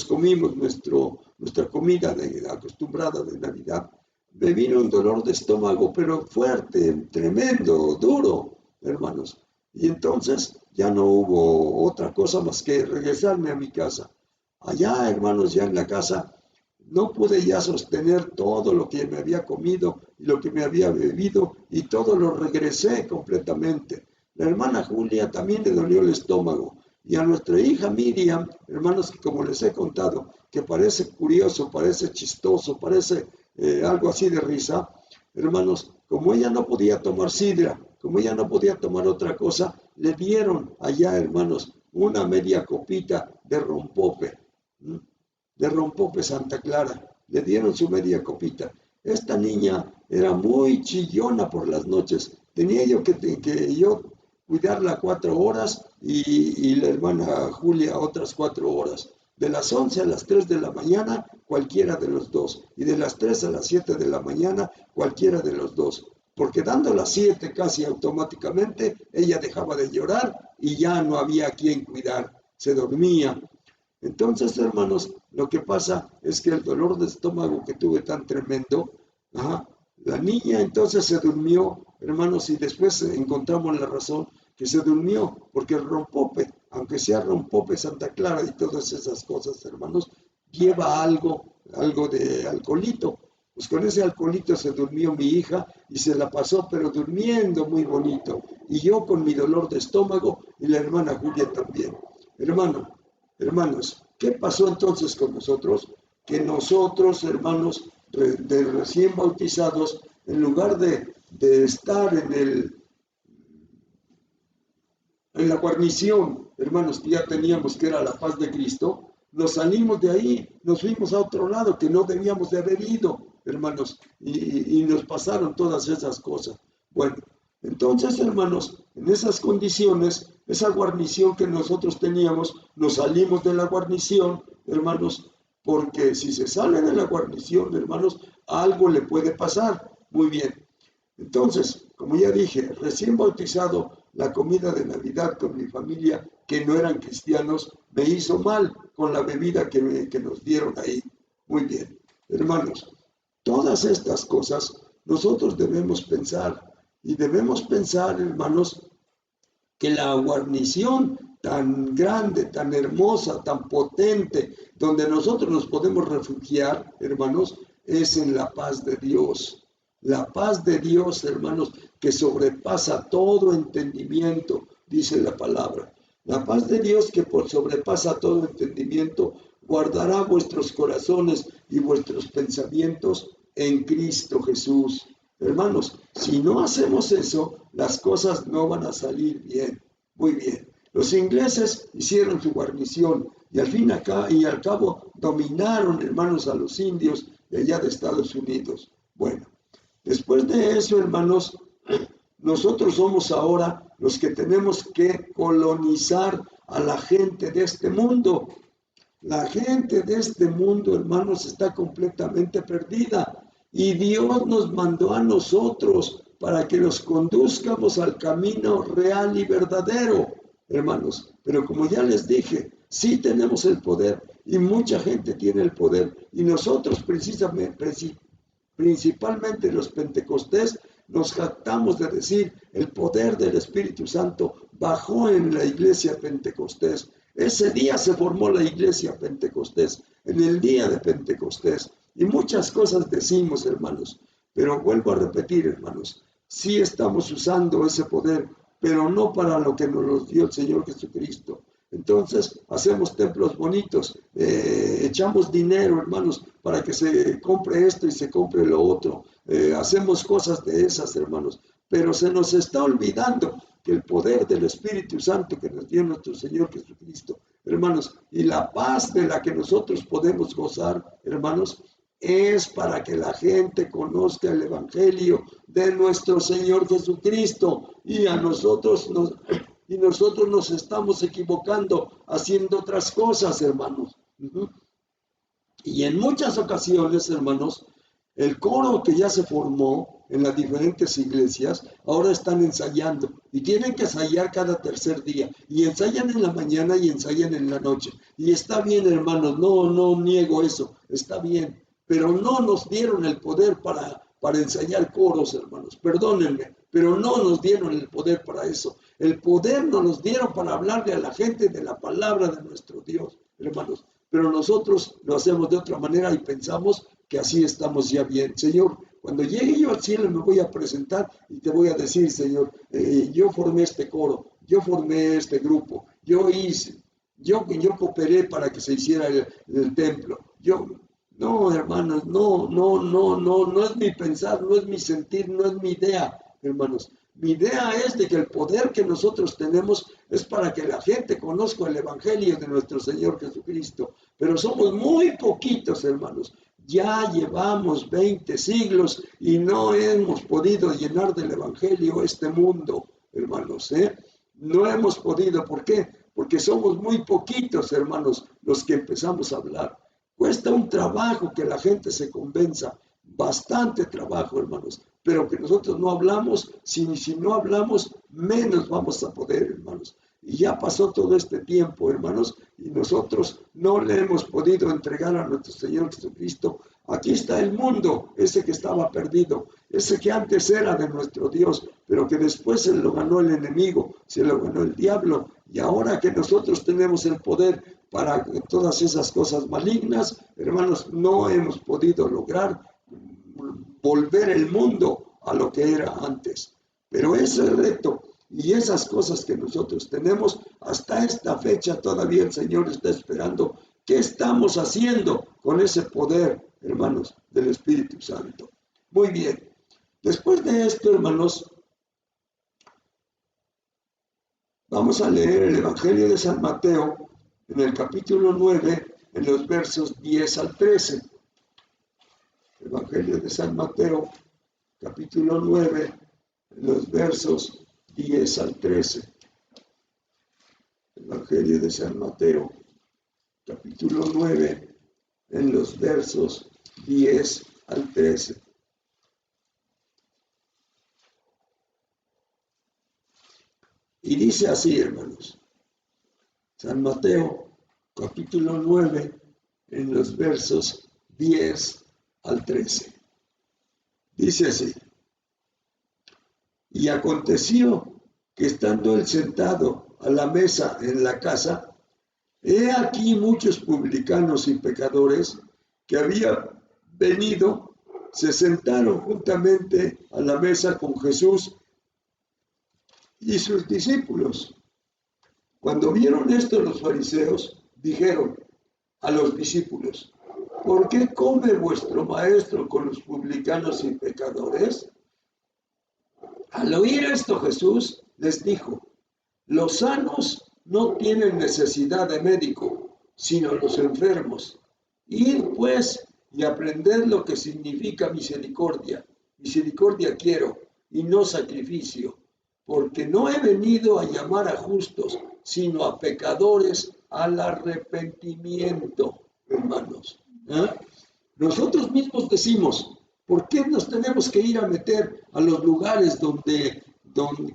comimos nuestra comida acostumbrada de Navidad, me vino un dolor de estómago, pero fuerte, tremendo, duro, hermanos. Y entonces ya no hubo otra cosa más que regresarme a mi casa. Allá, hermanos, ya en la casa, no pude ya sostener todo lo que me había comido y lo que me había bebido, y todo lo regresé completamente. La hermana Julia también le dolió el estómago. Y a nuestra hija Miriam, hermanos, que como les he contado, que parece curioso, parece chistoso, parece algo así de risa, hermanos, como ella no podía tomar sidra, como ella no podía tomar otra cosa, le dieron allá, hermanos, una media copita de rompope Santa Clara, le dieron su media copita. Esta niña era muy chillona por las noches, tenía yo que yo cuidarla 4 horas y la hermana Julia otras 4 horas. De las 11 a las 3 de la mañana, cualquiera de los dos. Y de las 3 a las 7 de la mañana, cualquiera de los dos. Porque dando las 7 casi automáticamente, ella dejaba de llorar y ya no había quien cuidar. Se dormía. Entonces, hermanos, lo que pasa es que el dolor de estómago que tuve tan tremendo, la niña entonces se durmió, hermanos, y después encontramos la razón que se durmió, porque el rompope, aunque sea rompope Santa Clara y todas esas cosas, hermanos, lleva algo de alcoholito. Pues con ese alcoholito se durmió mi hija y se la pasó, pero durmiendo muy bonito. Y yo con mi dolor de estómago y la hermana Julia también. Hermanos, ¿qué pasó entonces con nosotros? Que nosotros, hermanos, de recién bautizados, en lugar de estar en la guarnición, hermanos, que ya teníamos, que era la paz de Cristo, nos salimos de ahí, nos fuimos a otro lado que no debíamos de haber ido, hermanos, y nos pasaron todas esas cosas. Bueno, entonces, hermanos, en esas condiciones, esa guarnición que nosotros teníamos, nos salimos de la guarnición, hermanos, porque si se sale de la guarnición, hermanos, algo le puede pasar. Muy bien. Entonces, como ya dije, recién bautizado, la comida de Navidad con mi familia, que no eran cristianos, me hizo mal con la bebida que nos dieron ahí. Muy bien. Hermanos, todas estas cosas nosotros debemos pensar. Y debemos pensar, hermanos, que la guarnición tan grande, tan hermosa, tan potente, donde nosotros nos podemos refugiar, hermanos, es en la paz de Dios. La paz de Dios, hermanos, que sobrepasa todo entendimiento, dice la palabra. La paz de Dios que sobrepasa todo entendimiento, guardará vuestros corazones y vuestros pensamientos en Cristo Jesús. Hermanos, si no hacemos eso, las cosas no van a salir bien. Muy bien. Los ingleses hicieron su guarnición y al cabo dominaron, hermanos, a los indios de allá de Estados Unidos. Bueno, después de eso, hermanos, nosotros somos ahora los que tenemos que colonizar a la gente de este mundo. La gente de este mundo, hermanos, está completamente perdida. Y Dios nos mandó a nosotros para que los conduzcamos al camino real y verdadero, hermanos. Pero como ya les dije, sí tenemos el poder y mucha gente tiene el poder. Y nosotros principalmente los pentecostés, nos jactamos de decir el poder del Espíritu Santo bajó en la iglesia Pentecostés. Ese día se formó la iglesia Pentecostés, en el día de Pentecostés. Y muchas cosas decimos, hermanos, pero vuelvo a repetir, hermanos, sí estamos usando ese poder, pero no para lo que nos lo dio el Señor Jesucristo. Entonces hacemos templos bonitos, echamos dinero, hermanos, para que se compre esto y se compre lo otro. Hacemos cosas de esas, hermanos, pero se nos está olvidando que el poder del Espíritu Santo que nos dio nuestro Señor Jesucristo, hermanos, y la paz de la que nosotros podemos gozar, hermanos, es para que la gente conozca el Evangelio de nuestro Señor Jesucristo, y nosotros nos estamos equivocando haciendo otras cosas, hermanos. Y en muchas ocasiones, hermanos, el coro que ya se formó en las diferentes iglesias, ahora están ensayando y tienen que ensayar cada tercer día, y ensayan en la mañana y ensayan en la noche. Y está bien, hermanos, no niego eso, está bien, pero no nos dieron el poder para ensayar coros, hermanos, perdónenme, pero no nos dieron el poder para eso. El poder nos los dieron para hablarle a la gente de la palabra de nuestro Dios, hermanos, pero nosotros lo hacemos de otra manera y pensamos que así estamos ya bien. Señor, cuando llegue yo al cielo me voy a presentar y te voy a decir, Señor, yo formé este coro, yo formé este grupo, yo cooperé para que se hiciera el templo. No, hermanos, no es mi pensar, no es mi sentir, no es mi idea, hermanos. Mi idea es de que el poder que nosotros tenemos es para que la gente conozca el Evangelio de nuestro Señor Jesucristo. Pero somos muy poquitos, hermanos. Ya llevamos 20 siglos y no hemos podido llenar del Evangelio este mundo, hermanos. No hemos podido. ¿Por qué? Porque somos muy poquitos, hermanos, los que empezamos a hablar. Cuesta un trabajo que la gente se convenza. Bastante trabajo, hermanos, pero que nosotros no hablamos, si no hablamos, menos vamos a poder, hermanos. Y ya pasó todo este tiempo, hermanos, y nosotros no le hemos podido entregar a nuestro Señor Jesucristo. Aquí está el mundo, ese que estaba perdido, ese que antes era de nuestro Dios, pero que después se lo ganó el enemigo, se lo ganó el diablo, y ahora que nosotros tenemos el poder para todas esas cosas malignas, hermanos, no hemos podido lograr volver el mundo a lo que era antes. Pero ese reto y esas cosas que nosotros tenemos, hasta esta fecha todavía el Señor está esperando. ¿Qué estamos haciendo con ese poder, hermanos, del Espíritu Santo? Muy bien. Después de esto, hermanos, vamos a leer el Evangelio de San Mateo en el capítulo 9, en los versos 10 al 13. Evangelio de San Mateo, capítulo 9, en los versos 10 al 13. Evangelio de San Mateo, capítulo 9, en los versos 10 al 13. Y dice así, hermanos, San Mateo, capítulo 9, en los versos 10 al 13. Dice así: y aconteció que estando él sentado a la mesa en la casa, he aquí muchos publicanos y pecadores que habían venido, se sentaron juntamente a la mesa con Jesús y sus discípulos. Cuando vieron esto los fariseos, dijeron a los discípulos: ¿por qué come vuestro maestro con los publicanos y pecadores? Al oír esto, Jesús les dijo: los sanos no tienen necesidad de médico, sino los enfermos. Id pues y aprended lo que significa misericordia. Misericordia quiero, y no sacrificio, porque no he venido a llamar a justos, sino a pecadores al arrepentimiento, hermanos. Nosotros mismos decimos: ¿por qué nos tenemos que ir a meter a los lugares donde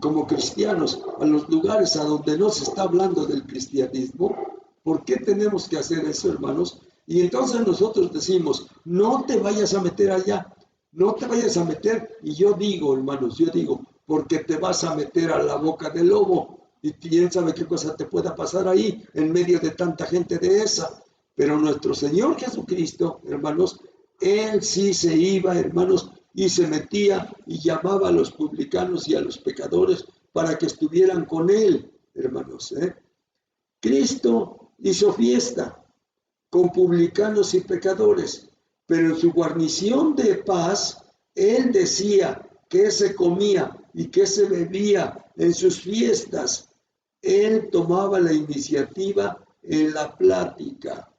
como cristianos, a los lugares a donde no se está hablando del cristianismo? ¿Por qué tenemos que hacer eso, hermanos? Y entonces nosotros decimos: no te vayas a meter allá, no te vayas a meter. Y yo digo, hermanos, porque te vas a meter a la boca del lobo. Y quién sabe qué cosa te pueda pasar ahí, en medio de tanta gente de esa. Pero nuestro Señor Jesucristo, hermanos, Él sí se iba, hermanos, y se metía y llamaba a los publicanos y a los pecadores para que estuvieran con Él, hermanos. Cristo hizo fiesta con publicanos y pecadores, pero en su guarnición de paz, Él decía qué se comía y qué se bebía en sus fiestas. Él tomaba la iniciativa en la plática.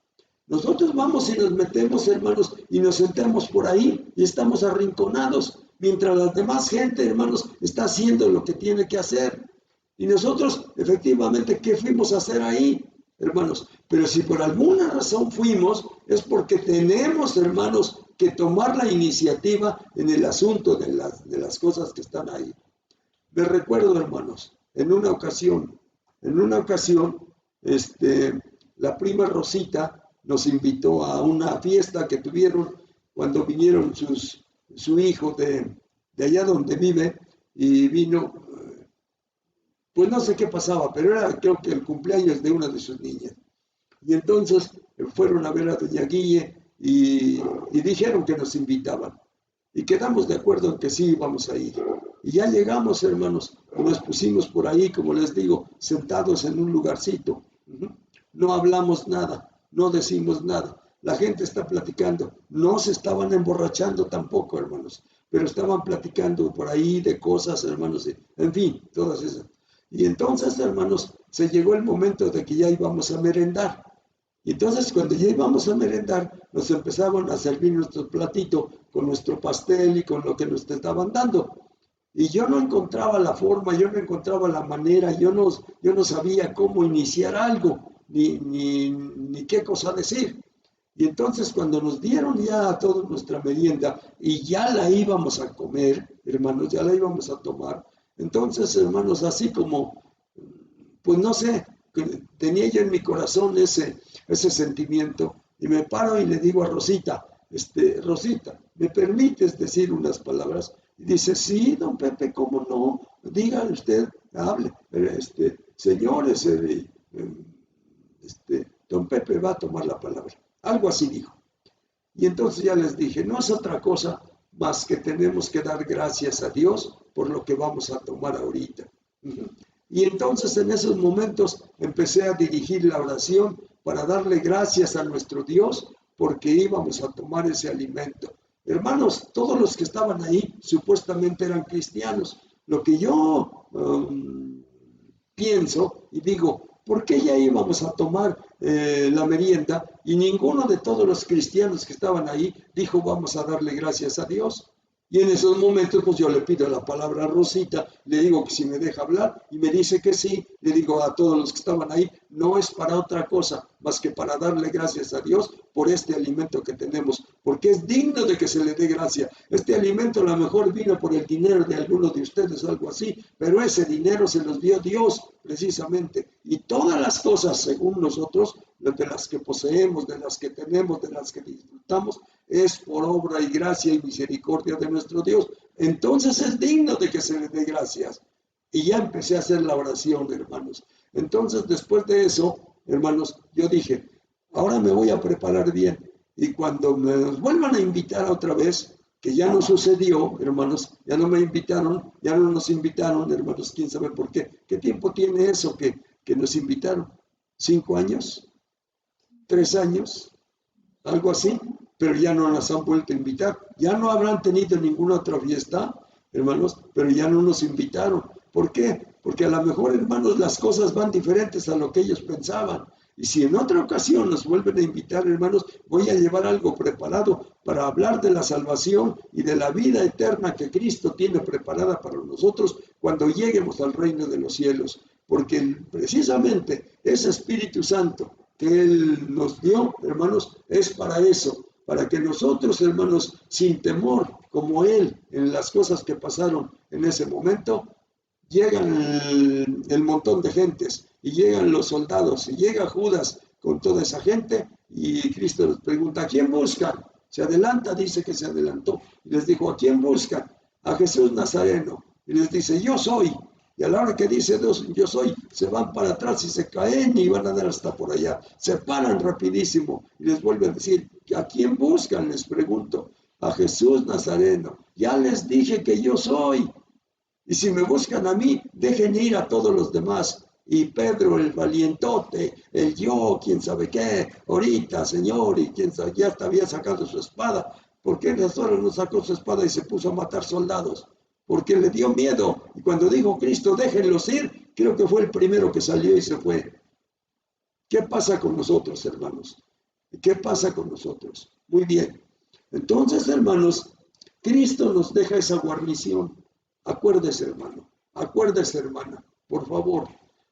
Nosotros vamos y nos metemos, hermanos, y nos sentamos por ahí y estamos arrinconados, mientras la demás gente, hermanos, está haciendo lo que tiene que hacer. Y nosotros, efectivamente, ¿qué fuimos a hacer ahí, hermanos? Pero si por alguna razón fuimos, es porque tenemos, hermanos, que tomar la iniciativa en el asunto de las cosas que están ahí. Me recuerdo, hermanos, en una ocasión, la prima Rosita nos invitó a una fiesta que tuvieron cuando vinieron su hijo de allá donde vive, y vino, pues no sé qué pasaba, pero era creo que el cumpleaños de una de sus niñas. Y entonces fueron a ver a doña Guille y dijeron que nos invitaban. Y quedamos de acuerdo en que sí íbamos a ir. Y ya llegamos, hermanos, y nos pusimos por ahí, como les digo, sentados en un lugarcito. No hablamos nada, no decimos nada. La gente está platicando. No se estaban emborrachando tampoco, hermanos, pero estaban platicando por ahí de cosas, hermanos, en fin, todas esas. Y entonces, hermanos, se llegó el momento de que ya íbamos a merendar. Y entonces, cuando ya íbamos a merendar, nos empezaban a servir nuestro platito con nuestro pastel y con lo que nos estaban dando. Y yo no encontraba la forma, yo no encontraba la manera, yo no sabía cómo iniciar algo, ni qué cosa decir. Y entonces cuando nos dieron ya toda nuestra merienda y ya la íbamos a comer, hermanos, ya la íbamos a tomar, entonces, hermanos, así como, pues no sé, tenía yo en mi corazón ese sentimiento, y me paro y le digo a Rosita, Rosita, ¿me permites decir unas palabras? Y dice, sí, don Pepe, ¿cómo no? Diga usted, hable. Señores, don Pepe va a tomar la palabra. Algo así dijo. Y entonces ya les dije, no es otra cosa más que tenemos que dar gracias a Dios por lo que vamos a tomar ahorita. Y entonces en esos momentos empecé a dirigir la oración para darle gracias a nuestro Dios porque íbamos a tomar ese alimento. Hermanos, todos los que estaban ahí supuestamente eran cristianos. Lo que yo pienso y digo, ¿por qué ya íbamos a tomar la merienda y ninguno de todos los cristianos que estaban ahí dijo vamos a darle gracias a Dios? Y en esos momentos pues yo le pido la palabra a Rosita, le digo que si me deja hablar y me dice que sí, le digo a todos los que estaban ahí, no es para otra cosa más que para darle gracias a Dios por este alimento que tenemos, porque es digno de que se le dé gracia. Este alimento a lo mejor vino por el dinero de algunos de ustedes, algo así, pero ese dinero se los dio Dios precisamente. Y todas las cosas, según nosotros, de las que poseemos, de las que tenemos, de las que disfrutamos, es por obra y gracia y misericordia de nuestro Dios. Entonces es digno de que se le dé gracias. Y ya empecé a hacer la oración, hermanos. Entonces, después de eso, hermanos, yo dije, ahora me voy a preparar bien. Y cuando nos vuelvan a invitar otra vez, que ya no sucedió, hermanos, ya no me invitaron, ya no nos invitaron, hermanos, quién sabe por qué. ¿Qué tiempo tiene eso que nos invitaron? ¿5 años? 3 años, algo así, pero ya no las han vuelto a invitar. Ya no habrán tenido ninguna otra fiesta, hermanos, pero ya no nos invitaron. ¿Por qué? Porque a lo mejor, hermanos, las cosas van diferentes a lo que ellos pensaban. Y si en otra ocasión nos vuelven a invitar, hermanos, voy a llevar algo preparado para hablar de la salvación y de la vida eterna que Cristo tiene preparada para nosotros cuando lleguemos al reino de los cielos. Porque precisamente ese Espíritu Santo que Él nos dio, hermanos, es para eso, para que nosotros, hermanos, sin temor, como Él, en las cosas que pasaron en ese momento, llegan el montón de gentes, y llegan los soldados, y llega Judas con toda esa gente, y Cristo les pregunta, ¿a quién buscan? Se adelanta, dice que se adelantó, y les dijo, ¿a quién buscan? A Jesús Nazareno, y les dice, yo soy. Y a la hora que dice Dios, yo soy, se van para atrás y se caen y van a dar hasta por allá. Se paran rapidísimo y les vuelve a decir, ¿a quién buscan? Les pregunto. A Jesús Nazareno. Ya les dije que yo soy. Y si me buscan a mí, dejen ir a todos los demás. Y Pedro, el valientote, el yo, quién sabe qué, ahorita, Señor, y quién sabe, ya hasta había sacado su espada. ¿Por qué en las horas no sacó su espada y se puso a matar soldados? Porque le dio miedo. Y cuando dijo Cristo, déjenlos ir, creo que fue el primero que salió y se fue. ¿Qué pasa con nosotros, hermanos? ¿Qué pasa con nosotros? Muy bien. Entonces, hermanos, Cristo nos deja esa guarnición. Acuérdese, hermano. Acuérdese, hermana. Por favor.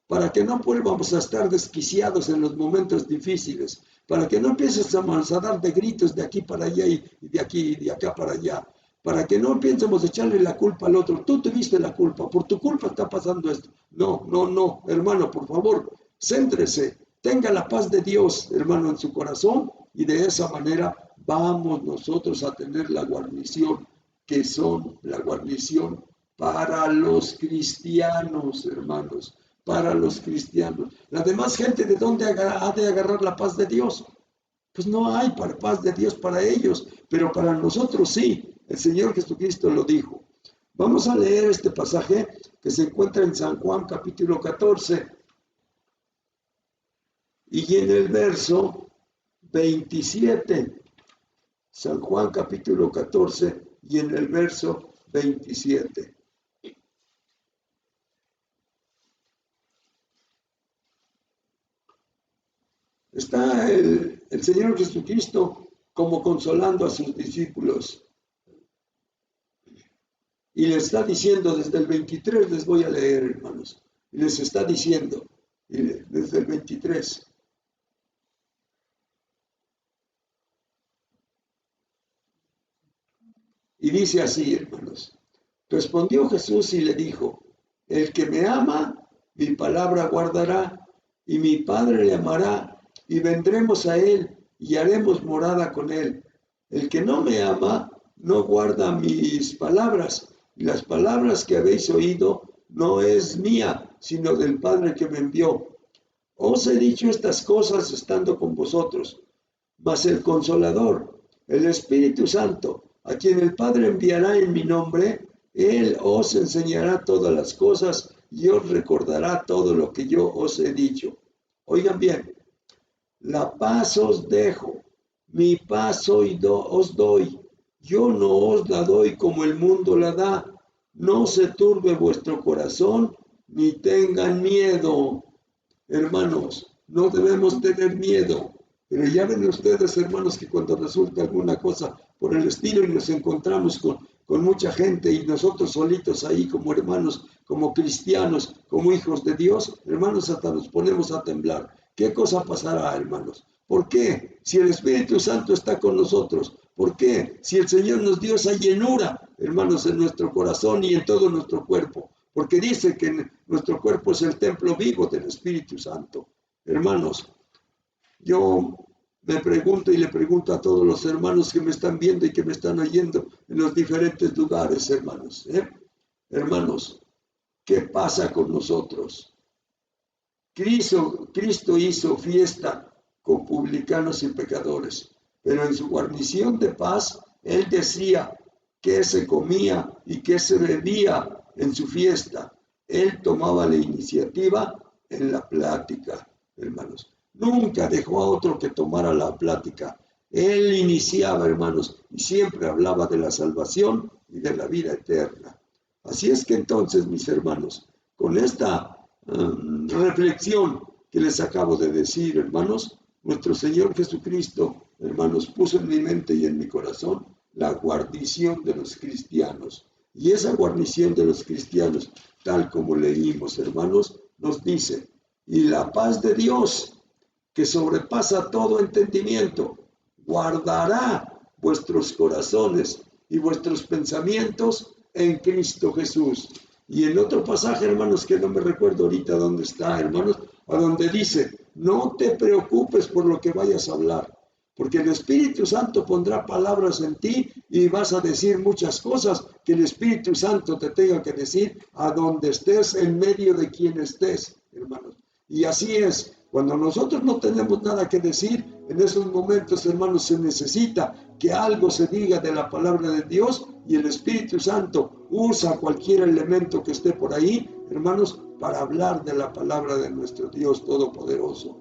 Para que no volvamos a estar desquiciados en los momentos difíciles. Para que no empieces a dar de gritos de aquí para allá y de aquí y de acá para allá. Para que no empecemos a echarle la culpa al otro. Tú tuviste la culpa. Por tu culpa está pasando esto. No, no, no. Hermano, por favor, céntrese. Tenga la paz de Dios, hermano, en su corazón. Y de esa manera vamos nosotros a tener la guarnición, que son la guarnición para los cristianos, hermanos, para los cristianos. La demás gente, ¿de dónde ha de agarrar la paz de Dios? Pues no hay paz de Dios para ellos, pero para nosotros sí. El Señor Jesucristo lo dijo. Vamos a leer este pasaje que se encuentra en San Juan capítulo 14 y en el verso 27. San Juan capítulo 14 y en el verso 27. Está el Señor Jesucristo como consolando a sus discípulos. Y les está diciendo, desde el 23 les voy a leer, hermanos. Y les está diciendo, desde el 23. Y dice así, hermanos. Respondió Jesús y le dijo, el que me ama, mi palabra guardará, y mi Padre le amará, y vendremos a él, y haremos morada con él. El que no me ama, no guarda mis palabras, y las palabras que habéis oído no es mía, sino del Padre que me envió. Os he dicho estas cosas estando con vosotros, mas el Consolador, el Espíritu Santo, a quien el Padre enviará en mi nombre, Él os enseñará todas las cosas y os recordará todo lo que yo os he dicho. Oigan bien, la paz os dejo, mi paz os doy. Yo no os la doy como el mundo la da. No se turbe vuestro corazón, ni tengan miedo. Hermanos, no debemos tener miedo. Pero ya ven ustedes, hermanos, que cuando resulta alguna cosa por el estilo y nos encontramos con mucha gente y nosotros solitos ahí como hermanos, como cristianos, como hijos de Dios, hermanos, hasta nos ponemos a temblar. ¿Qué cosa pasará, hermanos? ¿Por qué? Si el Espíritu Santo está con nosotros. ¿Por qué? Si el Señor nos dio esa llenura, hermanos, en nuestro corazón y en todo nuestro cuerpo. Porque dice que nuestro cuerpo es el templo vivo del Espíritu Santo. Hermanos, yo me pregunto y le pregunto a todos los hermanos que me están viendo y que me están oyendo en los diferentes lugares, hermanos. Hermanos, ¿qué pasa con nosotros? Cristo hizo fiesta con publicanos y pecadores, pero en su guarnición de paz, Él decía qué se comía y qué se bebía en su fiesta. Él tomaba la iniciativa en la plática, hermanos. Nunca dejó a otro que tomara la plática. Él iniciaba, hermanos, y siempre hablaba de la salvación y de la vida eterna. Así es que entonces, mis hermanos, con esta reflexión que les acabo de decir, hermanos, nuestro Señor Jesucristo, hermanos, puso en mi mente y en mi corazón la guarnición de los cristianos. Y esa guarnición de los cristianos, tal como leímos, hermanos, nos dice, y la paz de Dios, que sobrepasa todo entendimiento, guardará vuestros corazones y vuestros pensamientos en Cristo Jesús. Y en otro pasaje, hermanos, que no me recuerdo ahorita dónde está, hermanos, a donde dice, no te preocupes por lo que vayas a hablar. porque el Espíritu Santo pondrá palabras en ti y vas a decir muchas cosas que el Espíritu Santo te tenga que decir a donde estés, en medio de quien estés, hermanos. Y así es, cuando nosotros no tenemos nada que decir, en esos momentos, hermanos, se necesita que algo se diga de la palabra de Dios y el Espíritu Santo usa cualquier elemento que esté por ahí, hermanos, para hablar de la palabra de nuestro Dios Todopoderoso.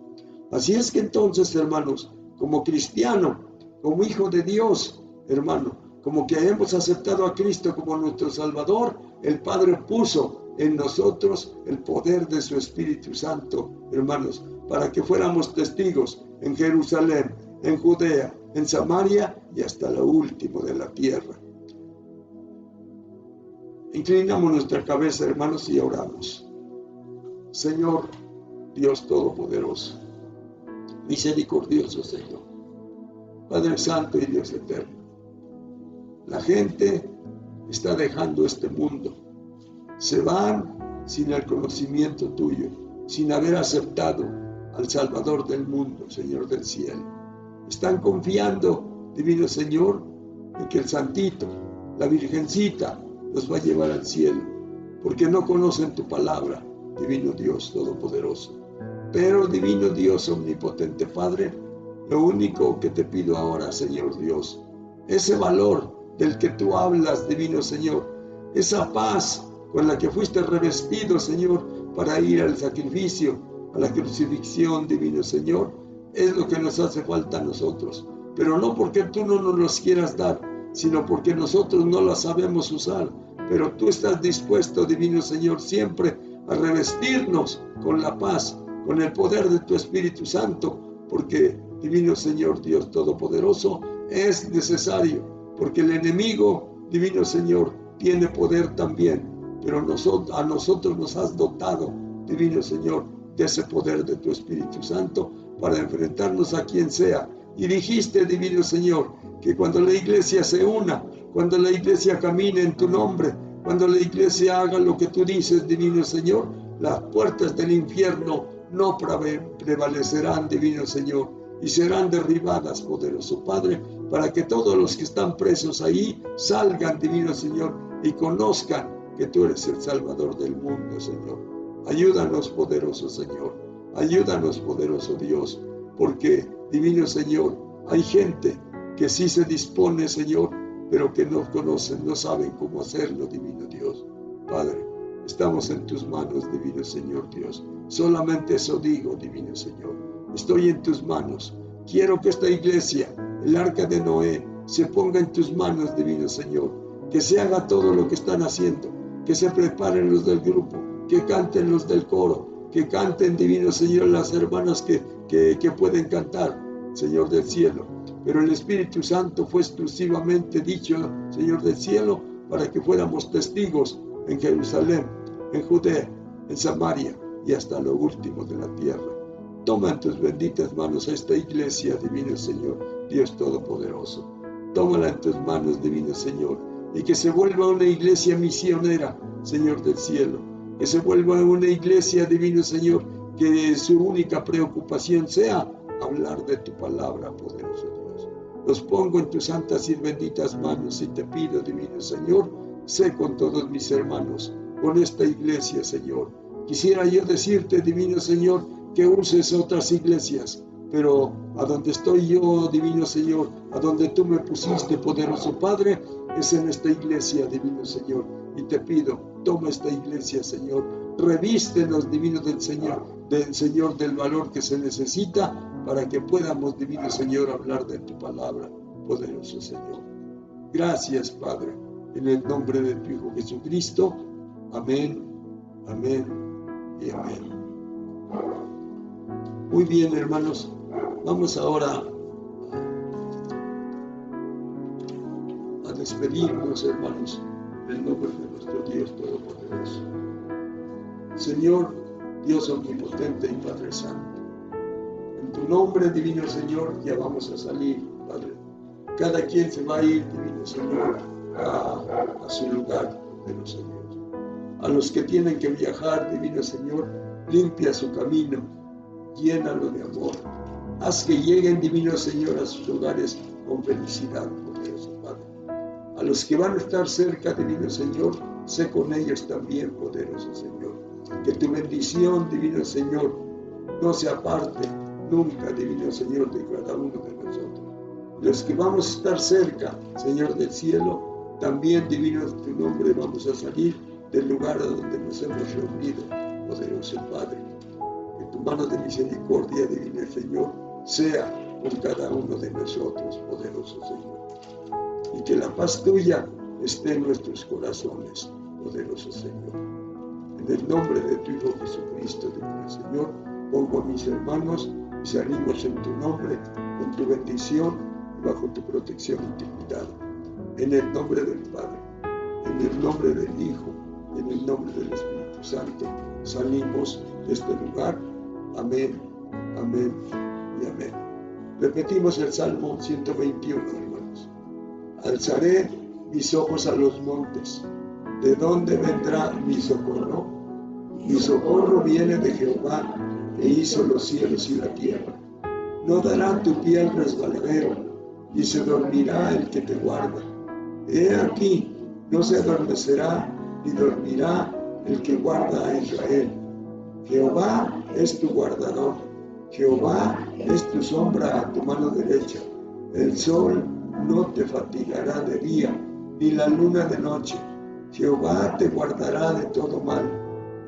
Así es que entonces, hermanos, como cristiano, como hijo de Dios, hermano, como que hemos aceptado a Cristo como nuestro Salvador, el Padre puso en nosotros el poder de su Espíritu Santo, hermanos, para que fuéramos testigos en Jerusalén, en Judea, en Samaria y hasta lo último de la tierra. Inclinamos nuestra cabeza, hermanos, y oramos. Señor, Dios Todopoderoso, misericordioso Señor, Padre Santo y Dios Eterno, la gente está dejando este mundo, se van sin el conocimiento tuyo, sin haber aceptado al Salvador del mundo, Señor del cielo. Están confiando, divino Señor, en que el Santito, la Virgencita, los va a llevar al cielo, porque no conocen tu palabra, divino Dios Todopoderoso. Pero, divino Dios omnipotente Padre, lo único que te pido ahora, Señor Dios, ese valor del que tú hablas, divino Señor, esa paz con la que fuiste revestido, Señor, para ir al sacrificio, a la crucifixión, divino Señor, es lo que nos hace falta a nosotros. Pero no porque tú no nos los quieras dar, sino porque nosotros no las sabemos usar. Pero tú estás dispuesto, divino Señor, siempre a revestirnos con la paz, con el poder de tu Espíritu Santo, porque, divino Señor, Dios Todopoderoso, es necesario, porque el enemigo, divino Señor, tiene poder también, pero a nosotros nos has dotado, divino Señor, de ese poder de tu Espíritu Santo para enfrentarnos a quien sea. Y dijiste, divino Señor, que cuando la iglesia se una, cuando la iglesia camine en tu nombre, cuando la iglesia haga lo que tú dices, divino Señor, las puertas del infierno no prevalecerán, divino Señor, y serán derribadas, poderoso Padre, para que todos los que están presos ahí salgan, divino Señor, y conozcan que tú eres el Salvador del mundo, Señor. Ayúdanos, poderoso Señor, ayúdanos, poderoso Dios, porque, divino Señor, hay gente que sí se dispone, Señor, pero que no conocen, no saben cómo hacerlo, divino Dios. Padre, estamos en tus manos, divino Señor Dios. Solamente eso digo, divino Señor. Estoy en tus manos. Quiero que esta iglesia, el arca de Noé, se ponga en tus manos, divino Señor. Que se haga todo lo que están haciendo. Que se preparen los del grupo. Que canten los del coro. Que canten, divino Señor, las hermanas que pueden cantar, Señor del cielo. Pero el Espíritu Santo fue exclusivamente dicho, Señor del cielo, para que fuéramos testigos en Jerusalén, en Judea, en Samaria y hasta lo último de la tierra. Toma en tus benditas manos a esta iglesia, divino Señor, Dios Todopoderoso. Tómala en tus manos, divino Señor, y que se vuelva una iglesia misionera, Señor del cielo. Que se vuelva una iglesia, divino Señor, que su única preocupación sea hablar de tu palabra, poderoso Dios. Los pongo en tus santas y benditas manos y te pido, divino Señor, sé con todos mis hermanos, con esta iglesia, Señor. Quisiera yo decirte, divino Señor, que uses otras iglesias, pero a donde estoy yo, divino Señor, a donde tú me pusiste, poderoso Padre, es en esta iglesia, divino Señor. Y te pido, toma esta iglesia, Señor, revístenos, divino del Señor, del valor que se necesita para que podamos, divino Señor, hablar de tu palabra, poderoso Señor. Gracias, Padre, en el nombre de tu Hijo Jesucristo. Amén, amén y amén. Muy bien, hermanos, vamos ahora a despedirnos, hermanos, en el nombre de nuestro Dios Todopoderoso. Señor, Dios omnipotente y Padre Santo, en tu nombre, divino Señor, ya vamos a salir, Padre. Cada quien se va a ir, divino Señor, a su lugar, poderoso Dios. A los que tienen que viajar, divino Señor, limpia su camino, llénalo de amor, Haz que lleguen, divino Señor, a sus hogares con felicidad, poderoso Padre. A los que van a estar cerca, divino Señor, sé con ellos también, poderoso Señor. Que tu bendición, divino Señor, no se aparte nunca, divino Señor, de cada uno de nosotros. Los que vamos a estar cerca, Señor del cielo, también, divino tu nombre, vamos a salir del lugar a donde nos hemos reunido, poderoso Padre. Que tu mano de misericordia, divino Señor, sea con cada uno de nosotros, poderoso Señor. Y que la paz tuya esté en nuestros corazones, poderoso Señor. En el nombre de tu Hijo Jesucristo, divino Señor, pongo a mis hermanos y salimos en tu nombre, con tu bendición y bajo tu protección y tu cuidado. En el nombre del Padre, en el nombre del Hijo, en el nombre del Espíritu Santo, salimos de este lugar. Amén, amén y amén. Repetimos el Salmo 121, hermanos. Alzaré mis ojos a los montes. ¿De dónde vendrá mi socorro? Mi socorro viene de Jehová, que hizo los cielos y la tierra. No dará tu pie al resbaladero, ni se dormirá el que te guarda. He aquí, no se adormecerá, ni dormirá el que guarda a Israel. Jehová es tu guardador. Jehová es tu sombra a tu mano derecha. El sol no te fatigará de día, ni la luna de noche. Jehová te guardará de todo mal.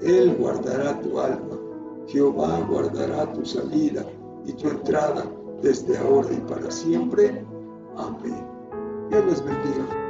Él guardará tu alma. Jehová guardará tu salida y tu entrada desde ahora y para siempre. Amén. Dios les bendiga.